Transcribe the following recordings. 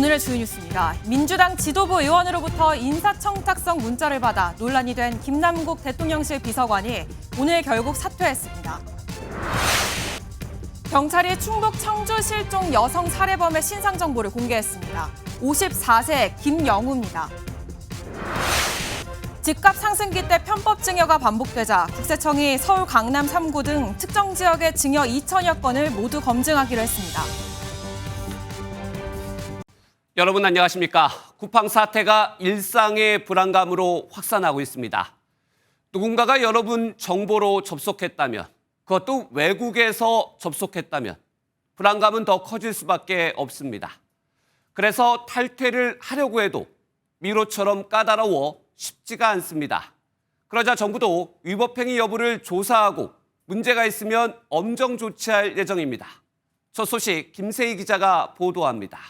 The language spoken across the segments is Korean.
오늘의 주요 뉴스입니다. 민주당 지도부 의원으로부터 인사청탁성 문자를 받아 논란이 된 김남국 대통령실 비서관이 오늘 결국 사퇴했습니다. 경찰이 충북 청주 실종 여성 살해범의 신상 정보를 공개했습니다. 54세 김영우입니다. 집값 상승기 때 편법 증여가 반복되자 국세청이 서울, 강남 3구 등 특정 지역의 증여 2천여 건을 모두 검증하기로 했습니다. 여러분 안녕하십니까? 쿠팡 사태가 일상의 불안감으로 확산하고 있습니다. 누군가가 여러분 정보로 접속했다면, 그것도 외국에서 접속했다면 불안감은 더 커질 수밖에 없습니다. 그래서 탈퇴를 하려고 해도 미로처럼 까다로워 쉽지가 않습니다. 그러자 정부도 위법행위 여부를 조사하고 문제가 있으면 엄정 조치할 예정입니다. 첫 소식 김세희 기자가 보도합니다.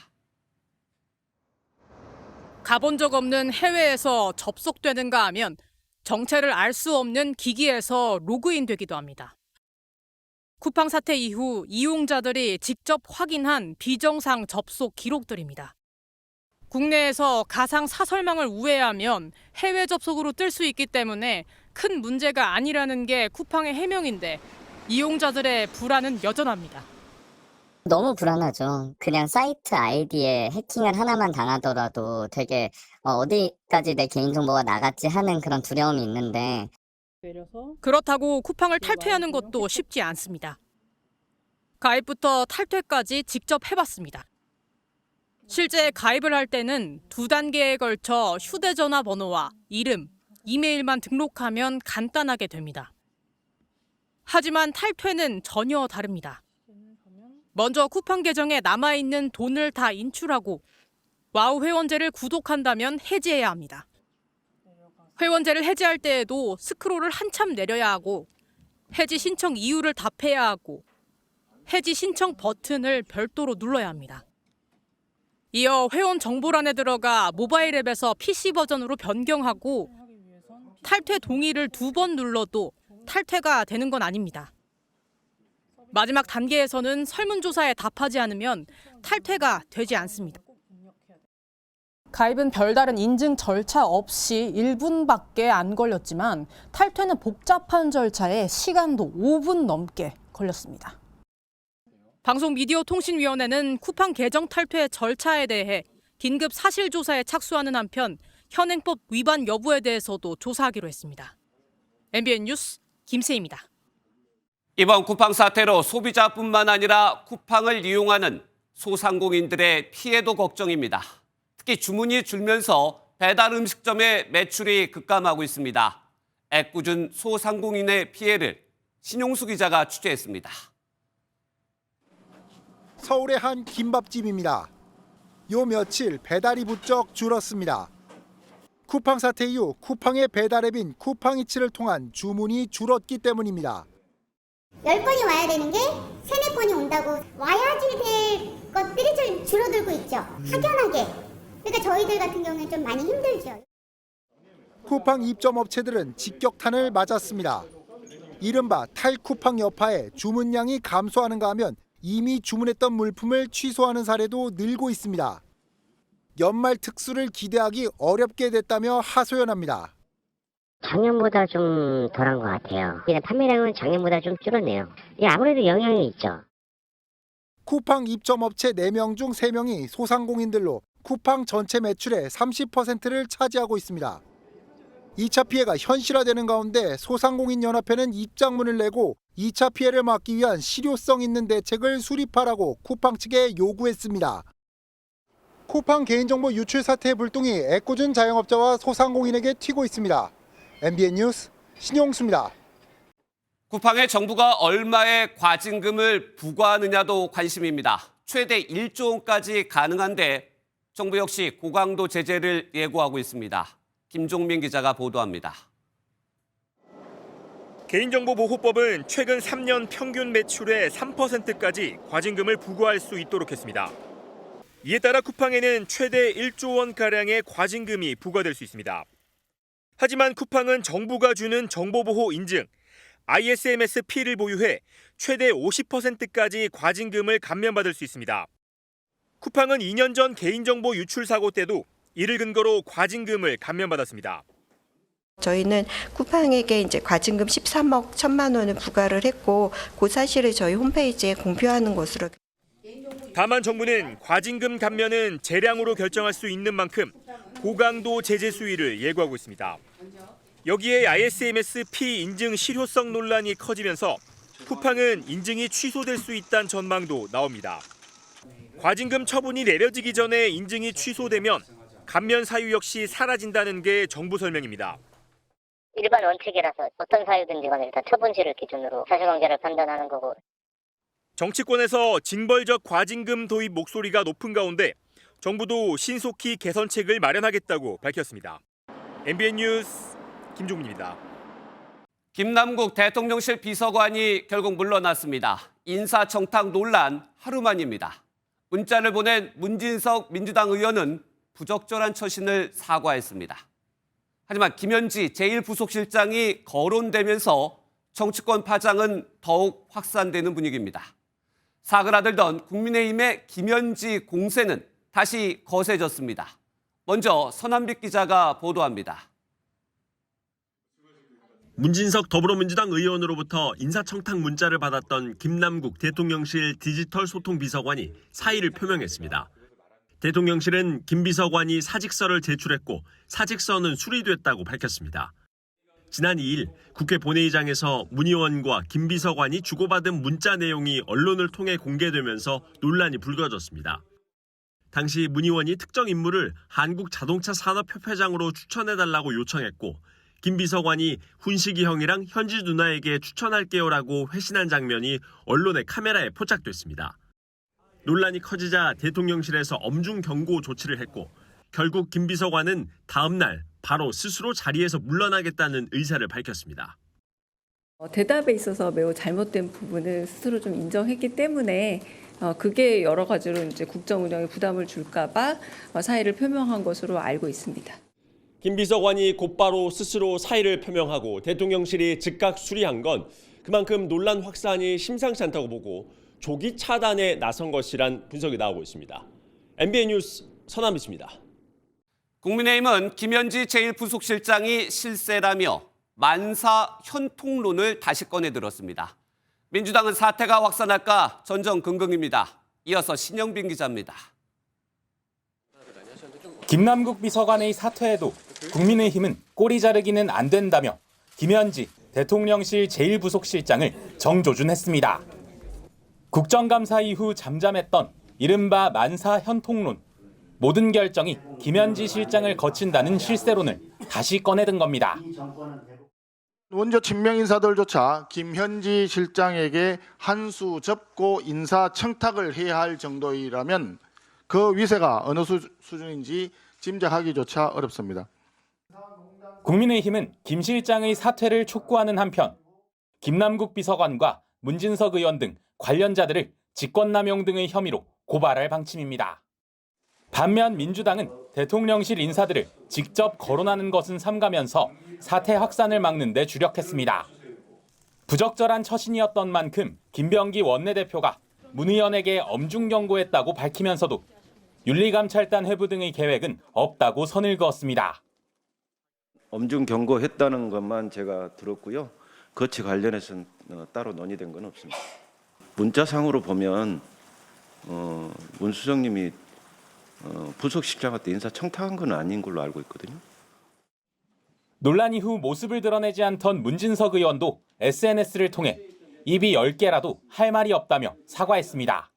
가본 적 없는 해외에서 접속되는가 하면 정체를 알 수 없는 기기에서 로그인 되기도 합니다. 쿠팡 사태 이후 이용자들이 직접 확인한 비정상 접속 기록들입니다. 국내에서 가상 사설망을 우회하면 해외 접속으로 뜰 수 있기 때문에 큰 문제가 아니라는 게 쿠팡의 해명인데 이용자들의 불안은 여전합니다. 너무 불안하죠. 그냥 사이트 아이디에 해킹을 하나만 당하더라도 되게 어디까지 내 개인정보가 나갔지 하는 그런 두려움이 있는데 그렇다고 쿠팡을 탈퇴하는 것도 쉽지 않습니다. 가입부터 탈퇴까지 직접 해봤습니다. 실제 가입을 할 때는 2단계에 걸쳐 휴대전화 번호와 이름, 이메일만 등록하면 간단하게 됩니다. 하지만 탈퇴는 전혀 다릅니다. 먼저 쿠팡 계정에 남아있는 돈을 다 인출하고 와우 회원제를 구독한다면 해지해야 합니다. 회원제를 해지할 때에도 스크롤을 한참 내려야 하고 해지 신청 이유를 답해야 하고 해지 신청 버튼을 별도로 눌러야 합니다. 이어 회원 정보란에 들어가 모바일 앱에서 PC 버전으로 변경하고 탈퇴 동의를 2번 눌러도 탈퇴가 되는 건 아닙니다. 마지막 단계에서는 설문조사에 답하지 않으면 탈퇴가 되지 않습니다. 가입은 별다른 인증 절차 없이 1분밖에 안 걸렸지만 탈퇴는 복잡한 절차에 시간도 5분 넘게 걸렸습니다. 방송미디어통신위원회는 쿠팡 계정 탈퇴 절차에 대해 긴급 사실조사에 착수하는 한편 현행법 위반 여부에 대해서도 조사하기로 했습니다. MBN 뉴스 김세희입니다. 이번 쿠팡 사태로 소비자뿐만 아니라 쿠팡을 이용하는 소상공인들의 피해도 걱정입니다. 특히 주문이 줄면서 배달 음식점의 매출이 급감하고 있습니다. 애꿎은 소상공인의 피해를 신용수 기자가 취재했습니다. 서울의 한 김밥집입니다. 요 며칠 배달이 부쩍 줄었습니다. 쿠팡 사태 이후 쿠팡의 배달 앱인 쿠팡이츠를 통한 주문이 줄었기 때문입니다. 10건이 와야 되는 게 3-4건이 온다고 와야지 될 것들이 좀 줄어들고 있죠. 확연하게. 그러니까 저희들 같은 경우는 좀 많이 힘들죠. 쿠팡 입점업체들은 직격탄을 맞았습니다. 이른바 탈쿠팡 여파에 주문량이 감소하는가 하면 이미 주문했던 물품을 취소하는 사례도 늘고 있습니다. 연말 특수를 기대하기 어렵게 됐다며 하소연합니다. 작년보다 좀 덜한 것 같아요. 그냥 판매량은 작년보다 좀 줄었네요. 아무래도 영향이 있죠. 쿠팡 입점업체 4명 중 3명이 소상공인들로 쿠팡 전체 매출의 30%를 차지하고 있습니다. 2차 피해가 현실화되는 가운데 소상공인연합회는 입장문을 내고 2차 피해를 막기 위한 실효성 있는 대책을 수립하라고 쿠팡 측에 요구했습니다. 쿠팡 개인정보 유출 사태의 불똥이 애꿎은 자영업자와 소상공인에게 튀고 있습니다. MBN 뉴스 신용수입니다. 쿠팡에 정부가 얼마의 과징금을 부과하느냐도 관심입니다. 최대 1조 원까지 가능한데 정부 역시 고강도 제재를 예고하고 있습니다. 김종민 기자가 보도합니다. 개인정보보호법은 최근 3년 평균 매출의 3%까지 과징금을 부과할 수 있도록 했습니다. 이에 따라 쿠팡에는 최대 1조 원가량의 과징금이 부과될 수 있습니다. 하지만 쿠팡은 정부가 주는 정보보호 인증, ISMS-P를 보유해 최대 50%까지 과징금을 감면받을 수 있습니다. 쿠팡은 2년 전 개인정보 유출 사고 때도 이를 근거로 과징금을 감면받았습니다. 저희는 쿠팡에게 이제 과징금 13억 1천만 원을 부과를 했고 그 사실을 저희 홈페이지에 공표하는 것으로. 다만 정부는 과징금 감면은 재량으로 결정할 수 있는 만큼 고강도 제재 수위를 예고하고 있습니다. 여기에 ISMS-P 인증 실효성 논란이 커지면서 쿠팡은 인증이 취소될 수 있다는 전망도 나옵니다. 과징금 처분이 내려지기 전에 인증이 취소되면 감면 사유 역시 사라진다는 게 정부 설명입니다. 일반 원칙이라서 어떤 사유든지 간에 일단 처분지를 기준으로 사실관계를 판단하는 거고. 정치권에서 징벌적 과징금 도입 목소리가 높은 가운데 정부도 신속히 개선책을 마련하겠다고 밝혔습니다. MBN 뉴스 김종민입니다. 김남국 대통령실 비서관이 결국 물러났습니다. 인사청탁 논란 하루 만입니다. 문자를 보낸 문진석 민주당 의원은 부적절한 처신을 사과했습니다. 하지만 김현지 제1부속실장이 거론되면서 정치권 파장은 더욱 확산되는 분위기입니다. 사그라들던 국민의힘의 김현지 공세는 다시 거세졌습니다. 먼저 선한빛 기자가 보도합니다. 문진석 더불어민주당 의원으로부터 인사청탁 문자를 받았던 김남국 대통령실 디지털 소통 비서관이 사의를 표명했습니다. 대통령실은 김 비서관이 사직서를 제출했고 사직서는 수리됐다고 밝혔습니다. 지난 2일 국회 본회의장에서 문 의원과 김 비서관이 주고받은 문자 내용이 언론을 통해 공개되면서 논란이 불거졌습니다. 당시 문 의원이 특정 인물을 한국자동차산업협회장으로 추천해달라고 요청했고 김 비서관이 훈식이 형이랑 현지 누나에게 추천할게요라고 회신한 장면이 언론의 카메라에 포착됐습니다. 논란이 커지자 대통령실에서 엄중 경고 조치를 했고 결국 김 비서관은 다음 날 바로 스스로 자리에서 물러나겠다는 의사를 밝혔습니다. 대답에 있어서 매우 잘못된 부분을 스스로 좀 인정했기 때문에 그게 여러 가지로 이제 국정 운영에 부담을 줄까봐 사의를 표명한 것으로 알고 있습니다. 김 비서관이 곧바로 스스로 사의를 표명하고 대통령실이 즉각 수리한 건 그만큼 논란 확산이 심상치 않다고 보고 조기 차단에 나선 것이란 분석이 나오고 있습니다. MBN 뉴스 선한빛입니다. 국민의힘은 김현지 제1부속실장이 실세라며 만사 현통론을 다시 꺼내들었습니다. 민주당은 사태가 확산할까 전전긍긍입니다. 이어서 신영빈 기자입니다. 김남국 비서관의 사퇴에도 국민의힘은 꼬리 자르기는 안 된다며 김현지 대통령실 제1부속실장을 정조준했습니다. 국정감사 이후 잠잠했던 이른바 만사 현통론. 모든 결정이 김현지 실장을 거친다는 실세론을 다시 꺼내든 겁니다. 원조 친명 인사들조차 김현지 실장에게 한 수 접고 인사 청탁을 해야 할 정도이라면 그 위세가 어느 수준인지 짐작하기조차 어렵습니다. 국민의힘은 김 실장의 사퇴를 촉구하는 한편 김남국 비서관과 문진석 의원 등 관련자들을 직권남용 등의 혐의로 고발할 방침입니다. 반면 민주당은 대통령실 인사들을 직접 거론하는 것은 삼가면서 사태 확산을 막는 데 주력했습니다. 부적절한 처신이었던 만큼 김병기 원내대표가 문 의원에게 엄중 경고했다고 밝히면서도 윤리감찰단 회부 등의 계획은 없다고 선을 그었습니다. 엄중 경고했다는 것만 제가 들었고요. 그것과 관련해서는 따로 논의된 건 없습니다. 문자상으로 보면 문 수석님이 부속실장한테 인사 청탁한 건 아닌 걸로 알고 있거든요. 논란 이후 모습을 드러내지 않던 문진석 의원도 SNS를 통해 입이 10개라도 할 말이 없다며 사과했습니다.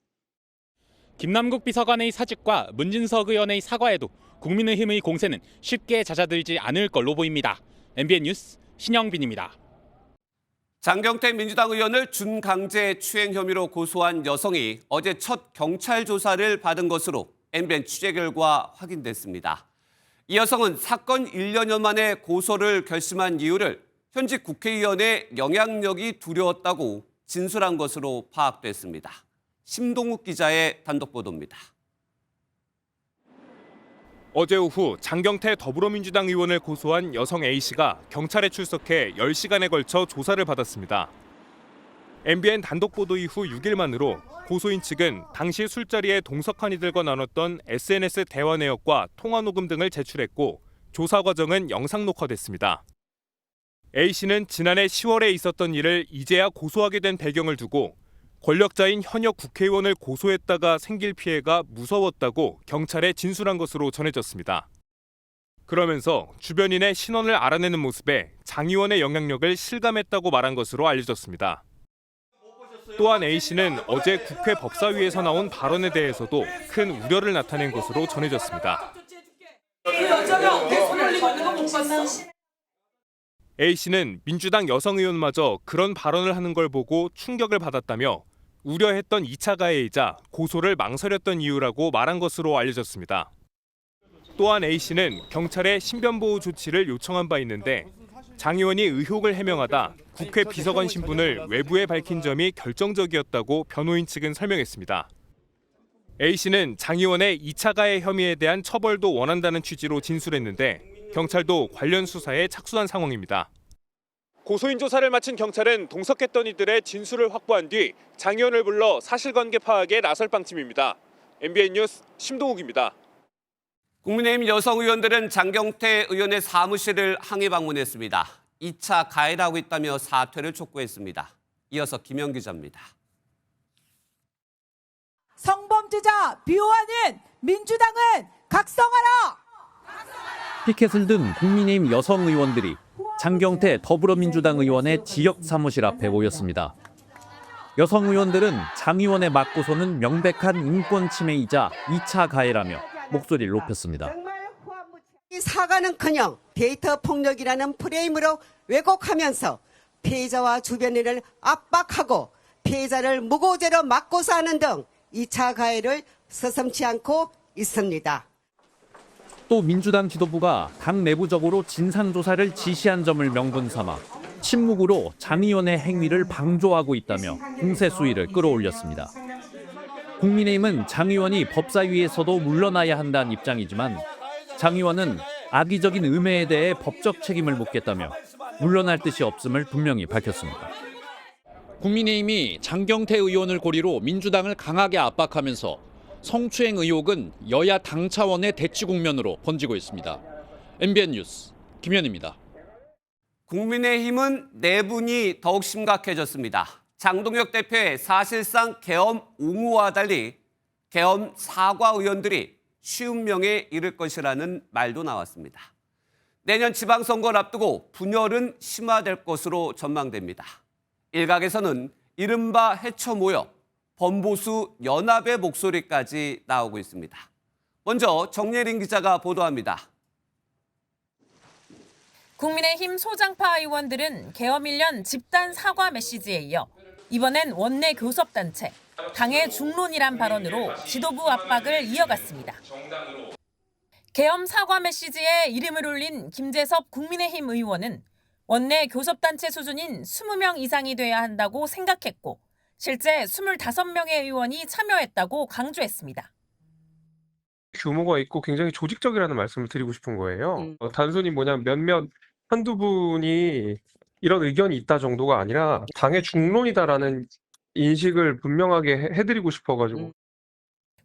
김남국 비서관의 사직과 문진석 의원의 사과에도 국민의힘의 공세는 쉽게 잦아들지 않을 걸로 보입니다. MBN 뉴스 신영빈입니다. 장경태 민주당 의원을 준강제 추행 혐의로 고소한 여성이 어제 첫 경찰 조사를 받은 것으로 MBN 취재 결과 확인됐습니다. 이 여성은 사건 1년여 만에 고소를 결심한 이유를 현직 국회의원의 영향력이 두려웠다고 진술한 것으로 파악됐습니다. 심동욱 기자의 단독 보도입니다. 어제 오후 장경태 더불어민주당 의원을 고소한 여성 A씨가 경찰에 출석해 10시간에 걸쳐 조사를 받았습니다. MBN 단독 보도 이후 6일 만으로 고소인 측은 당시 술자리에 동석한 이들과 나눴던 SNS 대화 내역과 통화 녹음 등을 제출했고 조사 과정은 영상 녹화됐습니다. A씨는 지난해 10월에 있었던 일을 이제야 고소하게 된 배경을 두고 권력자인 현역 국회의원을 고소했다가 생길 피해가 무서웠다고 경찰에 진술한 것으로 전해졌습니다. 그러면서 주변인의 신원을 알아내는 모습에 장 의원의 영향력을 실감했다고 말한 것으로 알려졌습니다. 또한 A씨는 어제 국회 법사위에서 나온 발언에 대해서도 큰 우려를 나타낸 것으로 전해졌습니다. A씨는 민주당 여성 의원마저 그런 발언을 하는 걸 보고 충격을 받았다며 우려했던 2차 가해이자 고소를 망설였던 이유라고 말한 것으로 알려졌습니다. 또한 A씨는 경찰에 신변보호 조치를 요청한 바 있는데 장 의원이 의혹을 해명하다 국회 비서관 신분을 외부에 밝힌 점이 결정적이었다고 변호인 측은 설명했습니다. A씨는 장 의원의 2차 가해 혐의에 대한 처벌도 원한다는 취지로 진술했는데 경찰도 관련 수사에 착수한 상황입니다. 고소인 조사를 마친 경찰은 동석했던 이들의 진술을 확보한 뒤 장 의원을 불러 사실관계 파악에 나설 방침입니다. MBN 뉴스 심동욱입니다. 국민의힘 여성 의원들은 장경태 의원의 사무실을 항의 방문했습니다. 2차 가해라고 있다며 사퇴를 촉구했습니다. 이어서 김영 기자입니다. 성범죄자 비호하는 민주당은 각성하라! 피켓을 든 국민의힘 여성 의원들이 장경태 더불어민주당 의원의 지역 사무실 앞에 모였습니다. 여성 의원들은 장 의원의 맞고소는 명백한 인권 침해이자 2차 가해라며 목소리를 높였습니다. 사과는커녕 데이터 폭력이라는 프레임으로 왜곡하면서 피해자와 주변인을 압박하고 피해자를 무고죄로 맞고소하는 등 2차 가해를 서슴지 않고 있습니다. 또 민주당 지도부가 당 내부적으로 진상조사를 지시한 점을 명분 삼아 침묵으로 장 의원의 행위를 방조하고 있다며 공세 수위를 끌어올렸습니다. 국민의힘은 장 의원이 법사위에서도 물러나야 한다는 입장이지만 장 의원은 악의적인 음해에 대해 법적 책임을 묻겠다며 물러날 뜻이 없음을 분명히 밝혔습니다. 국민의힘이 장경태 의원을 고리로 민주당을 강하게 압박하면서 성추행 의혹은 여야 당 차원의 대치 국면으로 번지고 있습니다. MBN 뉴스 김현입니다. 국민의힘은 내분이 더욱 심각해졌습니다. 장동혁 대표의 사실상 계엄 옹호와 달리 계엄 사과 의원들이 50명에 이를 것이라는 말도 나왔습니다. 내년 지방선거를 앞두고 분열은 심화될 것으로 전망됩니다. 일각에서는 이른바 해쳐 모여 범보수 연합의 목소리까지 나오고 있습니다. 먼저 정예린 기자가 보도합니다. 국민의힘 소장파 의원들은 계엄 1년 집단 사과 메시지에 이어 이번엔 원내 교섭단체, 당의 중론이란 발언으로 지도부 압박을 이어갔습니다. 계엄 사과 메시지에 이름을 올린 김재섭 국민의힘 의원은 원내 교섭단체 수준인 20명 이상이 돼야 한다고 생각했고 실제 25명의 의원이 참여했다고 강조했습니다. 규모가 있고 굉장히 조직적이라는 말씀을 드리고 싶은 거예요. 단순히 몇몇 한두 분이 이런 의견이 있다 정도가 아니라 당의 중론이다라는 인식을 분명하게 해드리고 싶어가지고.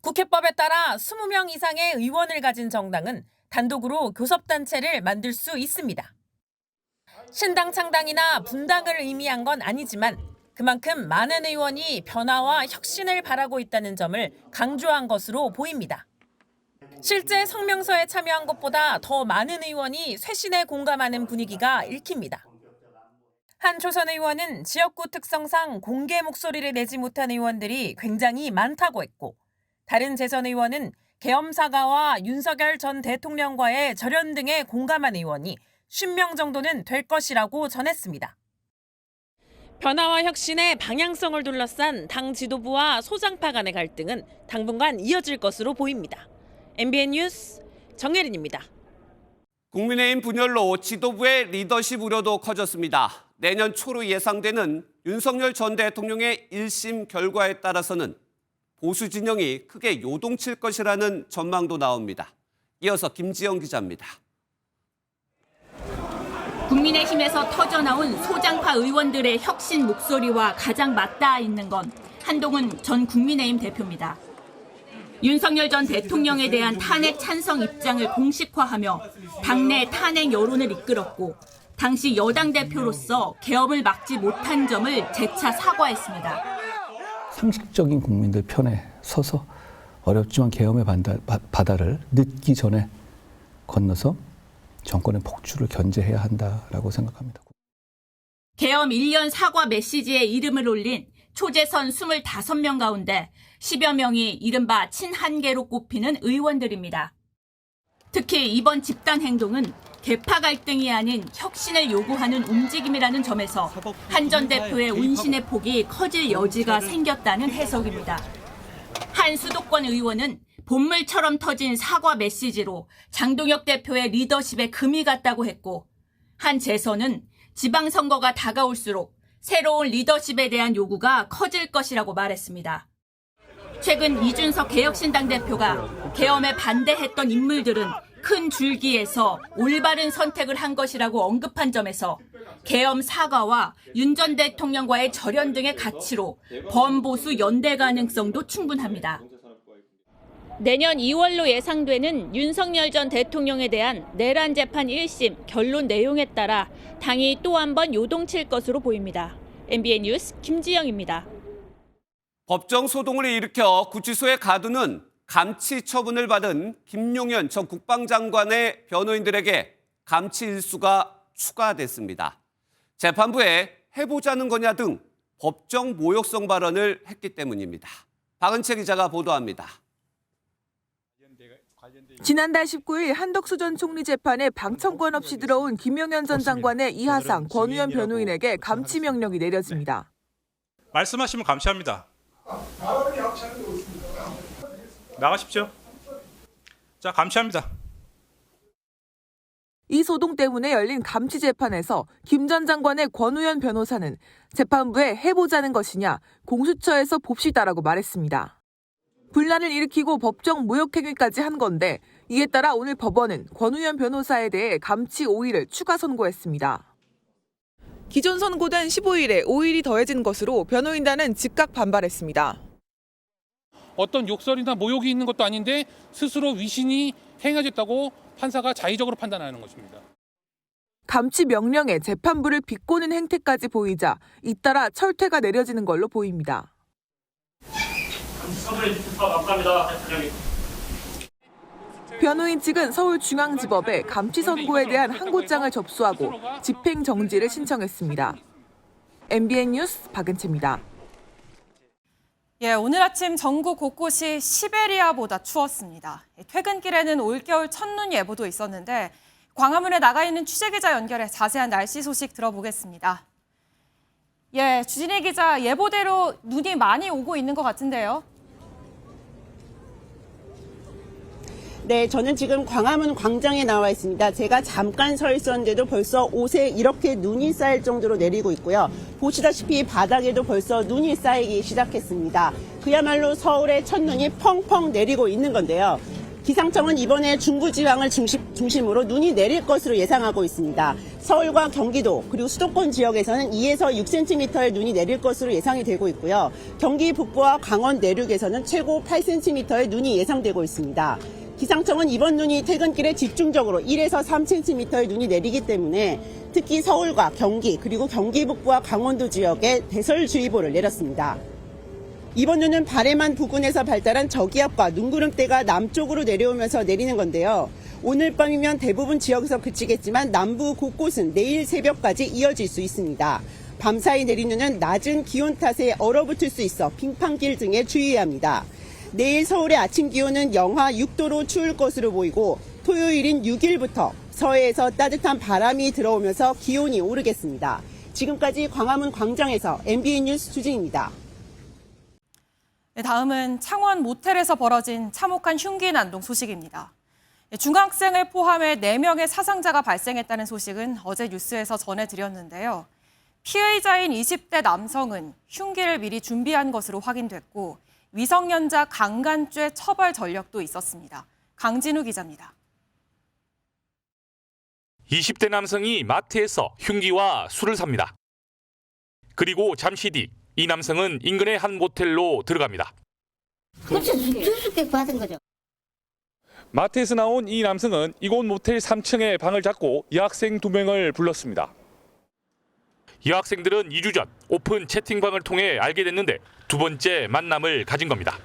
국회법에 따라 20명 이상의 의원을 가진 정당은 단독으로 교섭단체를 만들 수 있습니다. 신당 창당이나 분당을 의미한 건 아니지만 그만큼 많은 의원이 변화와 혁신을 바라고 있다는 점을 강조한 것으로 보입니다. 실제 성명서에 참여한 것보다 더 많은 의원이 쇄신에 공감하는 분위기가 읽힙니다. 한 초선 의원은 지역구 특성상 공개 목소리를 내지 못한 의원들이 굉장히 많다고 했고 다른 재선 의원은 계엄 사과와 윤석열 전 대통령과의 절연 등에 공감한 의원이 50명 정도는 될 것이라고 전했습니다. 변화와 혁신의 방향성을 둘러싼 당 지도부와 소장파 간의 갈등은 당분간 이어질 것으로 보입니다. MBN 뉴스 정예린입니다. 국민의힘 분열로 지도부의 리더십 우려도 커졌습니다. 내년 초로 예상되는 윤석열 전 대통령의 1심 결과에 따라서는 보수 진영이 크게 요동칠 것이라는 전망도 나옵니다. 이어서 김지영 기자입니다. 국민의힘에서 터져나온 소장파 의원들의 혁신 목소리와 가장 맞닿아 있는 건 한동훈 전 국민의힘 대표입니다. 윤석열 전 대통령에 대한 탄핵 찬성 입장을 공식화하며 당내 탄핵 여론을 이끌었고 당시 여당 대표로서 계엄을 막지 못한 점을 재차 사과했습니다. 상식적인 국민들 편에 서서 어렵지만 계엄의 바다를 늦기 전에 건너서 정권의 폭주를 견제해야 한다라고 생각합니다. 계엄 1년 사과 메시지에 이름을 올린 초재선 25명 가운데 10여 명이 이른바 친한계로 꼽히는 의원들입니다. 특히 이번 집단 행동은 계파 갈등이 아닌 혁신을 요구하는 움직임이라는 점에서 한 전 대표의 운신의 폭이 커질 여지가 생겼다는 해석입니다. 한 수도권 의원은 본물처럼 터진 사과 메시지로 장동혁 대표의 리더십에 금이 갔다고 했고, 한 재선은 지방선거가 다가올수록 새로운 리더십에 대한 요구가 커질 것이라고 말했습니다. 최근 이준석 개혁신당 대표가 계엄에 반대했던 인물들은 큰 줄기에서 올바른 선택을 한 것이라고 언급한 점에서 계엄 사과와 윤 전 대통령과의 절연 등의 가치로 범보수 연대 가능성도 충분합니다. 내년 2월로 예상되는 윤석열 전 대통령에 대한 내란 재판 1심 결론 내용에 따라 당이 또 한 번 요동칠 것으로 보입니다. MBN 뉴스 김지영입니다. 법정 소동을 일으켜 구치소에 가두는 감치 처분을 받은 김용현 전 국방장관의 변호인들에게 감치 일수가 추가됐습니다. 재판부에 해보자는 거냐 등 법정 모욕성 발언을 했기 때문입니다. 박은채 기자가 보도합니다. 지난달 19일 한덕수 전 총리 재판에 방청권 없이 들어온 김용현 전 장관의 이하상 권우현 변호인에게 감치 명령이 내려집니다. 말씀하시면 감시합니다. 나가십시오. 자, 감시합니다. 이 소동 때문에 열린 감치 재판에서 김 전 장관의 권우현 변호사는 재판부에 해보자는 것이냐, 공수처에서 봅시다라고 말했습니다. 분란을 일으키고 법정 모욕 행위까지 한 건데, 이에 따라 오늘 법원은 권우현 변호사에 대해 감치 5일을 추가 선고했습니다. 기존 선고된 15일에 5일이 더해진 것으로 변호인단은 즉각 반발했습니다. 어떤 욕설이나 모욕이 있는 것도 아닌데 스스로 위신이 행해졌다고 판사가 자의적으로 판단하는 것입니다. 감치 명령에 재판부를 비꼬는 행태까지 보이자 잇따라 철퇴가 내려지는 걸로 보입니다. 변호인 측은 서울중앙지법에 감치 선고에 대한 항고장을 접수하고 집행 정지를 신청했습니다. MBN 뉴스 박은채입니다. 오늘 아침 전국 곳곳이 시베리아보다 추웠습니다. 퇴근길에는 올겨울 첫눈 예보도 있었는데 광화문에 나가 있는 취재기자 연결해 자세한 날씨 소식 들어보겠습니다. 주진희 기자, 예보대로 눈이 많이 오고 있는 것 같은데요. 네, 저는 지금 광화문 광장에 나와 있습니다. 제가 잠깐 서 있었는데도 벌써 옷에 이렇게 눈이 쌓일 정도로 내리고 있고요. 보시다시피 바닥에도 벌써 눈이 쌓이기 시작했습니다. 그야말로 서울의 첫눈이 펑펑 내리고 있는 건데요. 기상청은 이번에 중부지방을 중심으로 눈이 내릴 것으로 예상하고 있습니다. 서울과 경기도 그리고 수도권 지역에서는 2에서 6cm의 눈이 내릴 것으로 예상이 되고 있고요. 경기 북부와 강원 내륙에서는 최고 8cm의 눈이 예상되고 있습니다. 기상청은 이번 눈이 퇴근길에 집중적으로 1에서 3cm의 눈이 내리기 때문에 특히 서울과 경기 그리고 경기 북부와 강원도 지역에 대설주의보를 내렸습니다. 이번 눈은 바레만 부근에서 발달한 저기압과 눈구름대가 남쪽으로 내려오면서 내리는 건데요. 오늘 밤이면 대부분 지역에서 그치겠지만 남부 곳곳은 내일 새벽까지 이어질 수 있습니다. 밤사이 내린 눈은 낮은 기온 탓에 얼어붙을 수 있어 빙판길 등에 주의해야 합니다. 내일 서울의 아침 기온은 영하 6도로 추울 것으로 보이고 토요일인 6일부터 서해에서 따뜻한 바람이 들어오면서 기온이 오르겠습니다. 지금까지 광화문 광장에서 MBN 뉴스 주진입니다. 다음은 창원 모텔에서 벌어진 참혹한 흉기 난동 소식입니다. 중학생을 포함해 4명의 사상자가 발생했다는 소식은 어제 뉴스에서 전해드렸는데요. 피의자인 20대 남성은 흉기를 미리 준비한 것으로 확인됐고 미성년자 강간죄 처벌 전력도 있었습니다. 강진우 기자입니다. 20대 남성이 마트에서 흉기와 술을 삽니다. 그리고 잠시 뒤 이 남성은 인근의 한 모텔로 들어갑니다. 그렇죠. 수수께 받은 거죠. 마트에서 나온 이 남성은 이곳 모텔 3층에 방을 잡고 여학생 2명을 불렀습니다. 여학생들은 2주 전 오픈 채팅방을 통해 알게 됐는데 두 번째 만남을 가진 겁니다.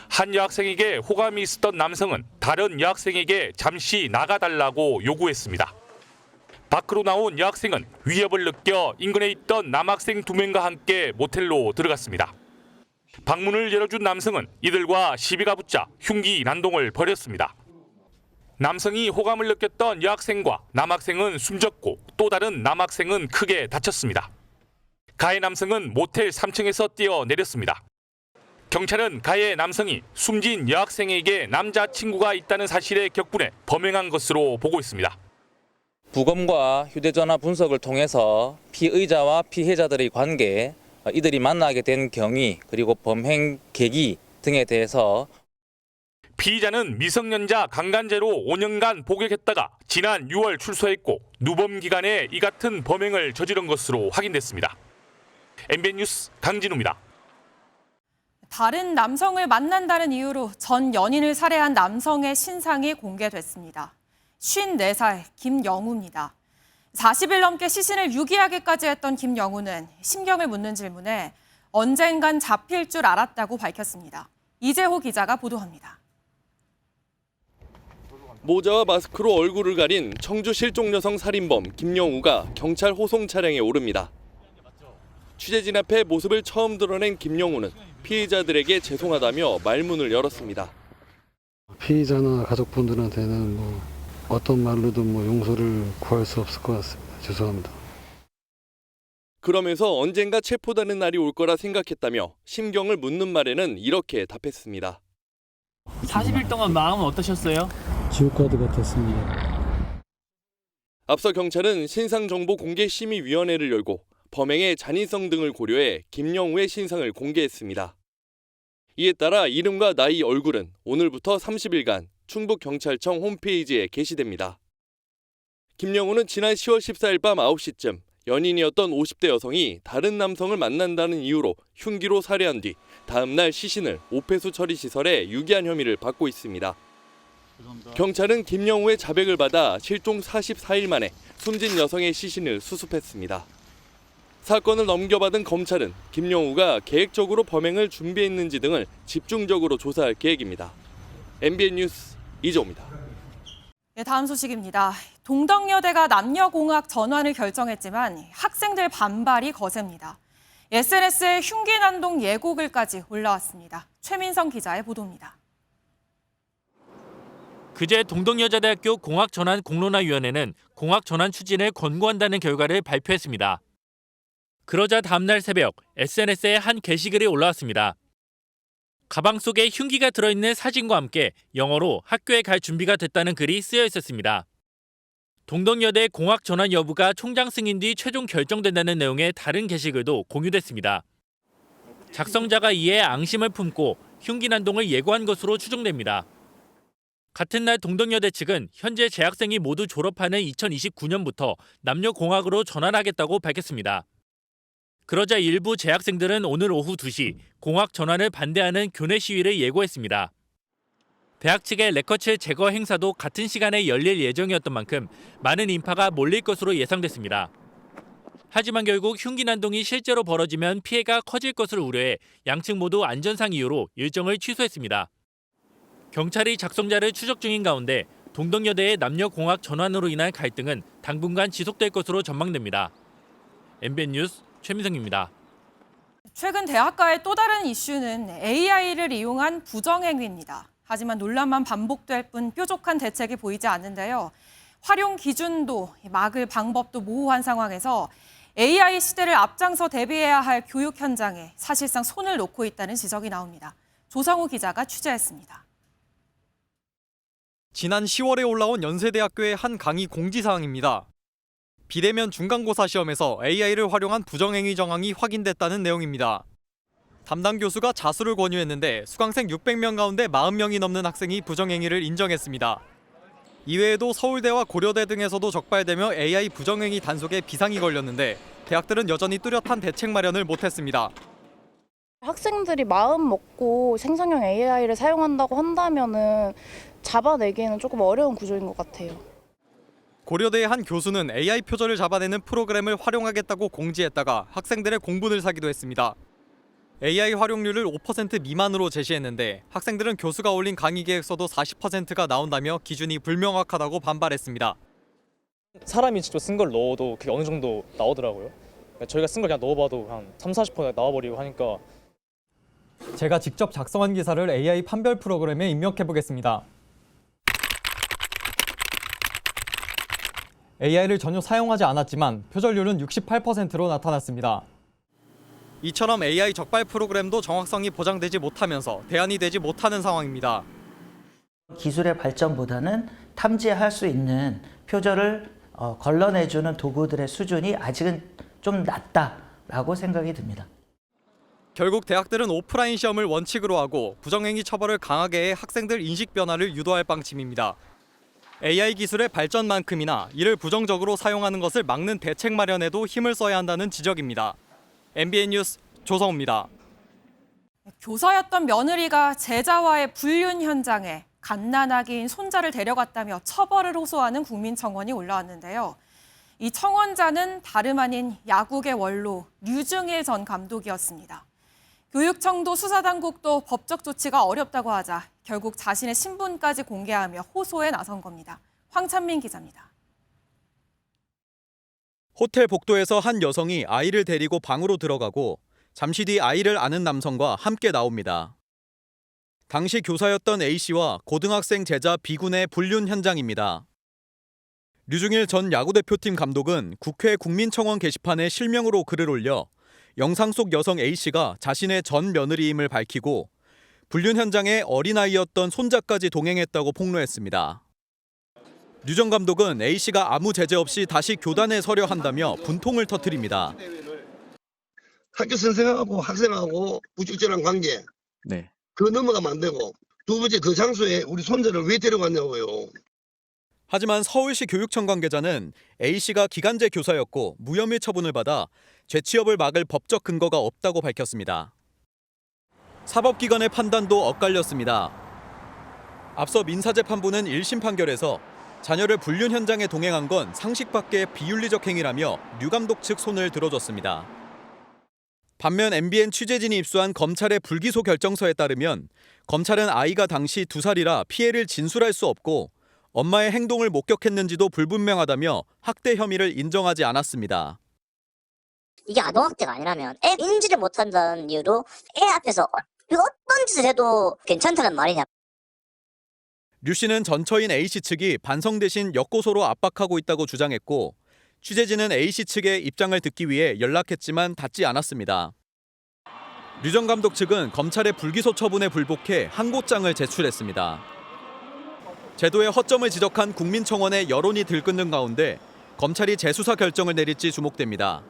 한 여학생에게 호감이 있었던 남성은 다른 여학생에게 잠시 나가달라고 요구했습니다. 밖으로 나온 여학생은 위협을 느껴 인근에 있던 남학생 2명과 함께 모텔로 들어갔습니다. 방문을 열어준 남성은 이들과 시비가 붙자 흉기 난동을 벌였습니다. 남성이 호감을 느꼈던 여학생과 남학생은 숨졌고 또 다른 남학생은 크게 다쳤습니다. 가해 남성은 모텔 3층에서 뛰어내렸습니다. 경찰은 가해 남성이 숨진 여학생에게 남자친구가 있다는 사실에 격분해 범행한 것으로 보고 있습니다. 부검과 휴대전화 분석을 통해서 피의자와 피해자들의 관계, 이들이 만나게 된 경위, 그리고 범행 계기 등에 대해서 피의자는 미성년자 강간죄로 5년간 복역했다가 지난 6월 출소했고 누범 기간에 이 같은 범행을 저지른 것으로 확인됐습니다. MBN 뉴스 강진우입니다. 다른 남성을 만난다는 이유로 전 연인을 살해한 남성의 신상이 공개됐습니다. 54살 김영우입니다. 40일 넘게 시신을 유기하기까지 했던 김영우는 심경을 묻는 질문에 언젠간 잡힐 줄 알았다고 밝혔습니다. 이재호 기자가 보도합니다. 모자와 마스크로 얼굴을 가린 청주 실종 여성 살인범 김영우가 경찰 호송 차량에 오릅니다. 취재진 앞에 모습을 처음 드러낸 김영우는 피해자들에게 죄송하다며 말문을 열었습니다. 피해자나 가족분들한테는 어떤 말로든 용서를 구할 수 없을 것 같습니다. 죄송합니다. 그러면서 언젠가 체포되는 날이 올 거라 생각했다며 심경을 묻는 말에는 이렇게 답했습니다. 40일 동안 마음은 어떠셨어요? 지옥과도 같았습니다. 앞서 경찰은 신상정보공개심의위원회를 열고 범행의 잔인성 등을 고려해 김영우의 신상을 공개했습니다. 이에 따라 이름과 나이, 얼굴은 오늘부터 30일간 충북경찰청 홈페이지에 게시됩니다. 김영우는 지난 10월 14일 밤 9시쯤 연인이었던 50대 여성이 다른 남성을 만난다는 이유로 흉기로 살해한 뒤 다음 날 시신을 오폐수 처리 시설에 유기한 혐의를 받고 있습니다. 경찰은 김영우의 자백을 받아 실종 44일 만에 숨진 여성의 시신을 수습했습니다. 사건을 넘겨받은 검찰은 김영우가 계획적으로 범행을 준비했는지 등을 집중적으로 조사할 계획입니다. MBN 뉴스 이재호입니다. 다음 소식입니다. 동덕여대가 남녀공학 전환을 결정했지만 학생들 반발이 거셉니다. SNS에 흉기 난동 예고글까지 올라왔습니다. 최민성 기자의 보도입니다. 그제 동덕여자대학교 공학전환공론화위원회는 공학전환 추진을 권고한다는 결과를 발표했습니다. 그러자 다음날 새벽 SNS에 한 게시글이 올라왔습니다. 가방 속에 흉기가 들어있는 사진과 함께 영어로 학교에 갈 준비가 됐다는 글이 쓰여 있었습니다. 동덕여대 공학 전환 여부가 총장 승인 뒤 최종 결정된다는 내용의 다른 게시글도 공유됐습니다. 작성자가 이에 앙심을 품고 흉기 난동을 예고한 것으로 추정됩니다. 같은 날 동덕여대 측은 현재 재학생이 모두 졸업하는 2029년부터 남녀공학으로 전환하겠다고 밝혔습니다. 그러자 일부 재학생들은 오늘 오후 2시 공학 전환을 반대하는 교내 시위를 예고했습니다. 대학 측의 레커체 제거 행사도 같은 시간에 열릴 예정이었던 만큼 많은 인파가 몰릴 것으로 예상됐습니다. 하지만 결국 흉기 난동이 실제로 벌어지면 피해가 커질 것을 우려해 양측 모두 안전상 이유로 일정을 취소했습니다. 경찰이 작성자를 추적 중인 가운데 동덕여대의 남녀공학 전환으로 인한 갈등은 당분간 지속될 것으로 전망됩니다. MBN 뉴스 최민성입니다. 최근 대학가의 또 다른 이슈는 AI를 이용한 부정행위입니다. 하지만 논란만 반복될 뿐 뾰족한 대책이 보이지 않는데요. 활용 기준도 막을 방법도 모호한 상황에서 AI 시대를 앞장서 대비해야 할 교육 현장에 사실상 손을 놓고 있다는 지적이 나옵니다. 조성우 기자가 취재했습니다. 지난 10월에 올라온 연세대학교의 한 강의 공지사항입니다. 비대면 중간고사 시험에서 AI를 활용한 부정행위 정황이 확인됐다는 내용입니다. 담당 교수가 자수를 권유했는데 수강생 600명 가운데 40명이 넘는 학생이 부정행위를 인정했습니다. 이외에도 서울대와 고려대 등에서도 적발되며 AI 부정행위 단속에 비상이 걸렸는데 대학들은 여전히 뚜렷한 대책 마련을 못했습니다. 학생들이 마음 먹고 생성형 AI를 사용한다고 한다면은 잡아내기에는 조금 어려운 구조인 것 같아요. 고려대의 한 교수는 AI 표절을 잡아내는 프로그램을 활용하겠다고 공지했다가 학생들의 공분을 사기도 했습니다. AI 활용률을 5% 미만으로 제시했는데 학생들은 교수가 올린 강의 계획서도 40%가 나온다며 기준이 불명확하다고 반발했습니다. 사람이 직접 쓴 걸 넣어도 그게 어느 정도 나오더라고요. 저희가 쓴 걸 그냥 넣어봐도 한 30-40% 나와버리고 하니까. 제가 직접 작성한 기사를 AI 판별 프로그램에 입력해보겠습니다. AI를 전혀 사용하지 않았지만 표절률은 68%로 나타났습니다. 이처럼 AI 적발 프로그램도 정확성이 보장되지 못하면서 대안이 되지 못하는 상황입니다. 기술의 발전보다는 탐지할 수 있는 표절을 걸러내주는 도구들의 수준이 아직은 좀 낮다라고 생각이 듭니다. 결국 대학들은 오프라인 시험을 원칙으로 하고 부정행위 처벌을 강하게 해 학생들 인식 변화를 유도할 방침입니다. AI 기술의 발전만큼이나 이를 부정적으로 사용하는 것을 막는 대책 마련에도 힘을 써야 한다는 지적입니다. MBN 뉴스 조성우입니다. 교사였던 며느리가 제자와의 불륜 현장에 갓난아기인 손자를 데려갔다며 처벌을 호소하는 국민청원이 올라왔는데요. 이 청원자는 다름 아닌 야구의 원로 류중일 전 감독이었습니다. 교육청도 수사당국도 법적 조치가 어렵다고 하자 결국 자신의 신분까지 공개하며 호소에 나선 겁니다. 황찬민 기자입니다. 호텔 복도에서 한 여성이 아이를 데리고 방으로 들어가고 잠시 뒤 아이를 안은 남성과 함께 나옵니다. 당시 교사였던 A씨와 고등학생 제자 B군의 불륜 현장입니다. 류중일 전 야구대표팀 감독은 국회 국민청원 게시판에 실명으로 글을 올려 영상 속 여성 A씨가 자신의 전 며느리임을 밝히고 불륜 현장에 어린아이였던 손자까지 동행했다고 폭로했습니다. 류 전 감독은 A씨가 아무 제재 없이 다시 교단에 서려 한다며 분통을 터뜨립니다. 학교 선생하고 학생하고 부적절한 관계. 그거 넘어가면 안 되고. 두 번째 그 장소에 우리 손자를 왜 데려갔냐고요. 하지만 서울시 교육청 관계자는 A씨가 기간제 교사였고 무혐의 처분을 받아 재취업을 막을 법적 근거가 없다고 밝혔습니다. 사법기관의 판단도 엇갈렸습니다. 앞서 민사재판부는 1심 판결에서 자녀를 불륜 현장에 동행한 건 상식 밖의 비윤리적 행위라며 류 감독 측 손을 들어줬습니다. 반면 MBN 취재진이 입수한 검찰의 불기소 결정서에 따르면 검찰은 아이가 당시 2살이라 피해를 진술할 수 없고 엄마의 행동을 목격했는지도 불분명하다며 학대 혐의를 인정하지 않았습니다. 이게 아동학대가 아니라면 애 인지를 못한다는 이유로 애 앞에서 어떤 짓을 해도 괜찮다는 말이냐. 류 씨는 전처인 A씨 측이 반성 대신 역고소로 압박하고 있다고 주장했고 취재진은 A씨 측의 입장을 듣기 위해 연락했지만 닿지 않았습니다. 류 전 감독 측은 검찰의 불기소 처분에 불복해 항고장을 제출했습니다. 제도의 허점을 지적한 국민청원에 여론이 들끓는 가운데 검찰이 재수사 결정을 내릴지 주목됩니다.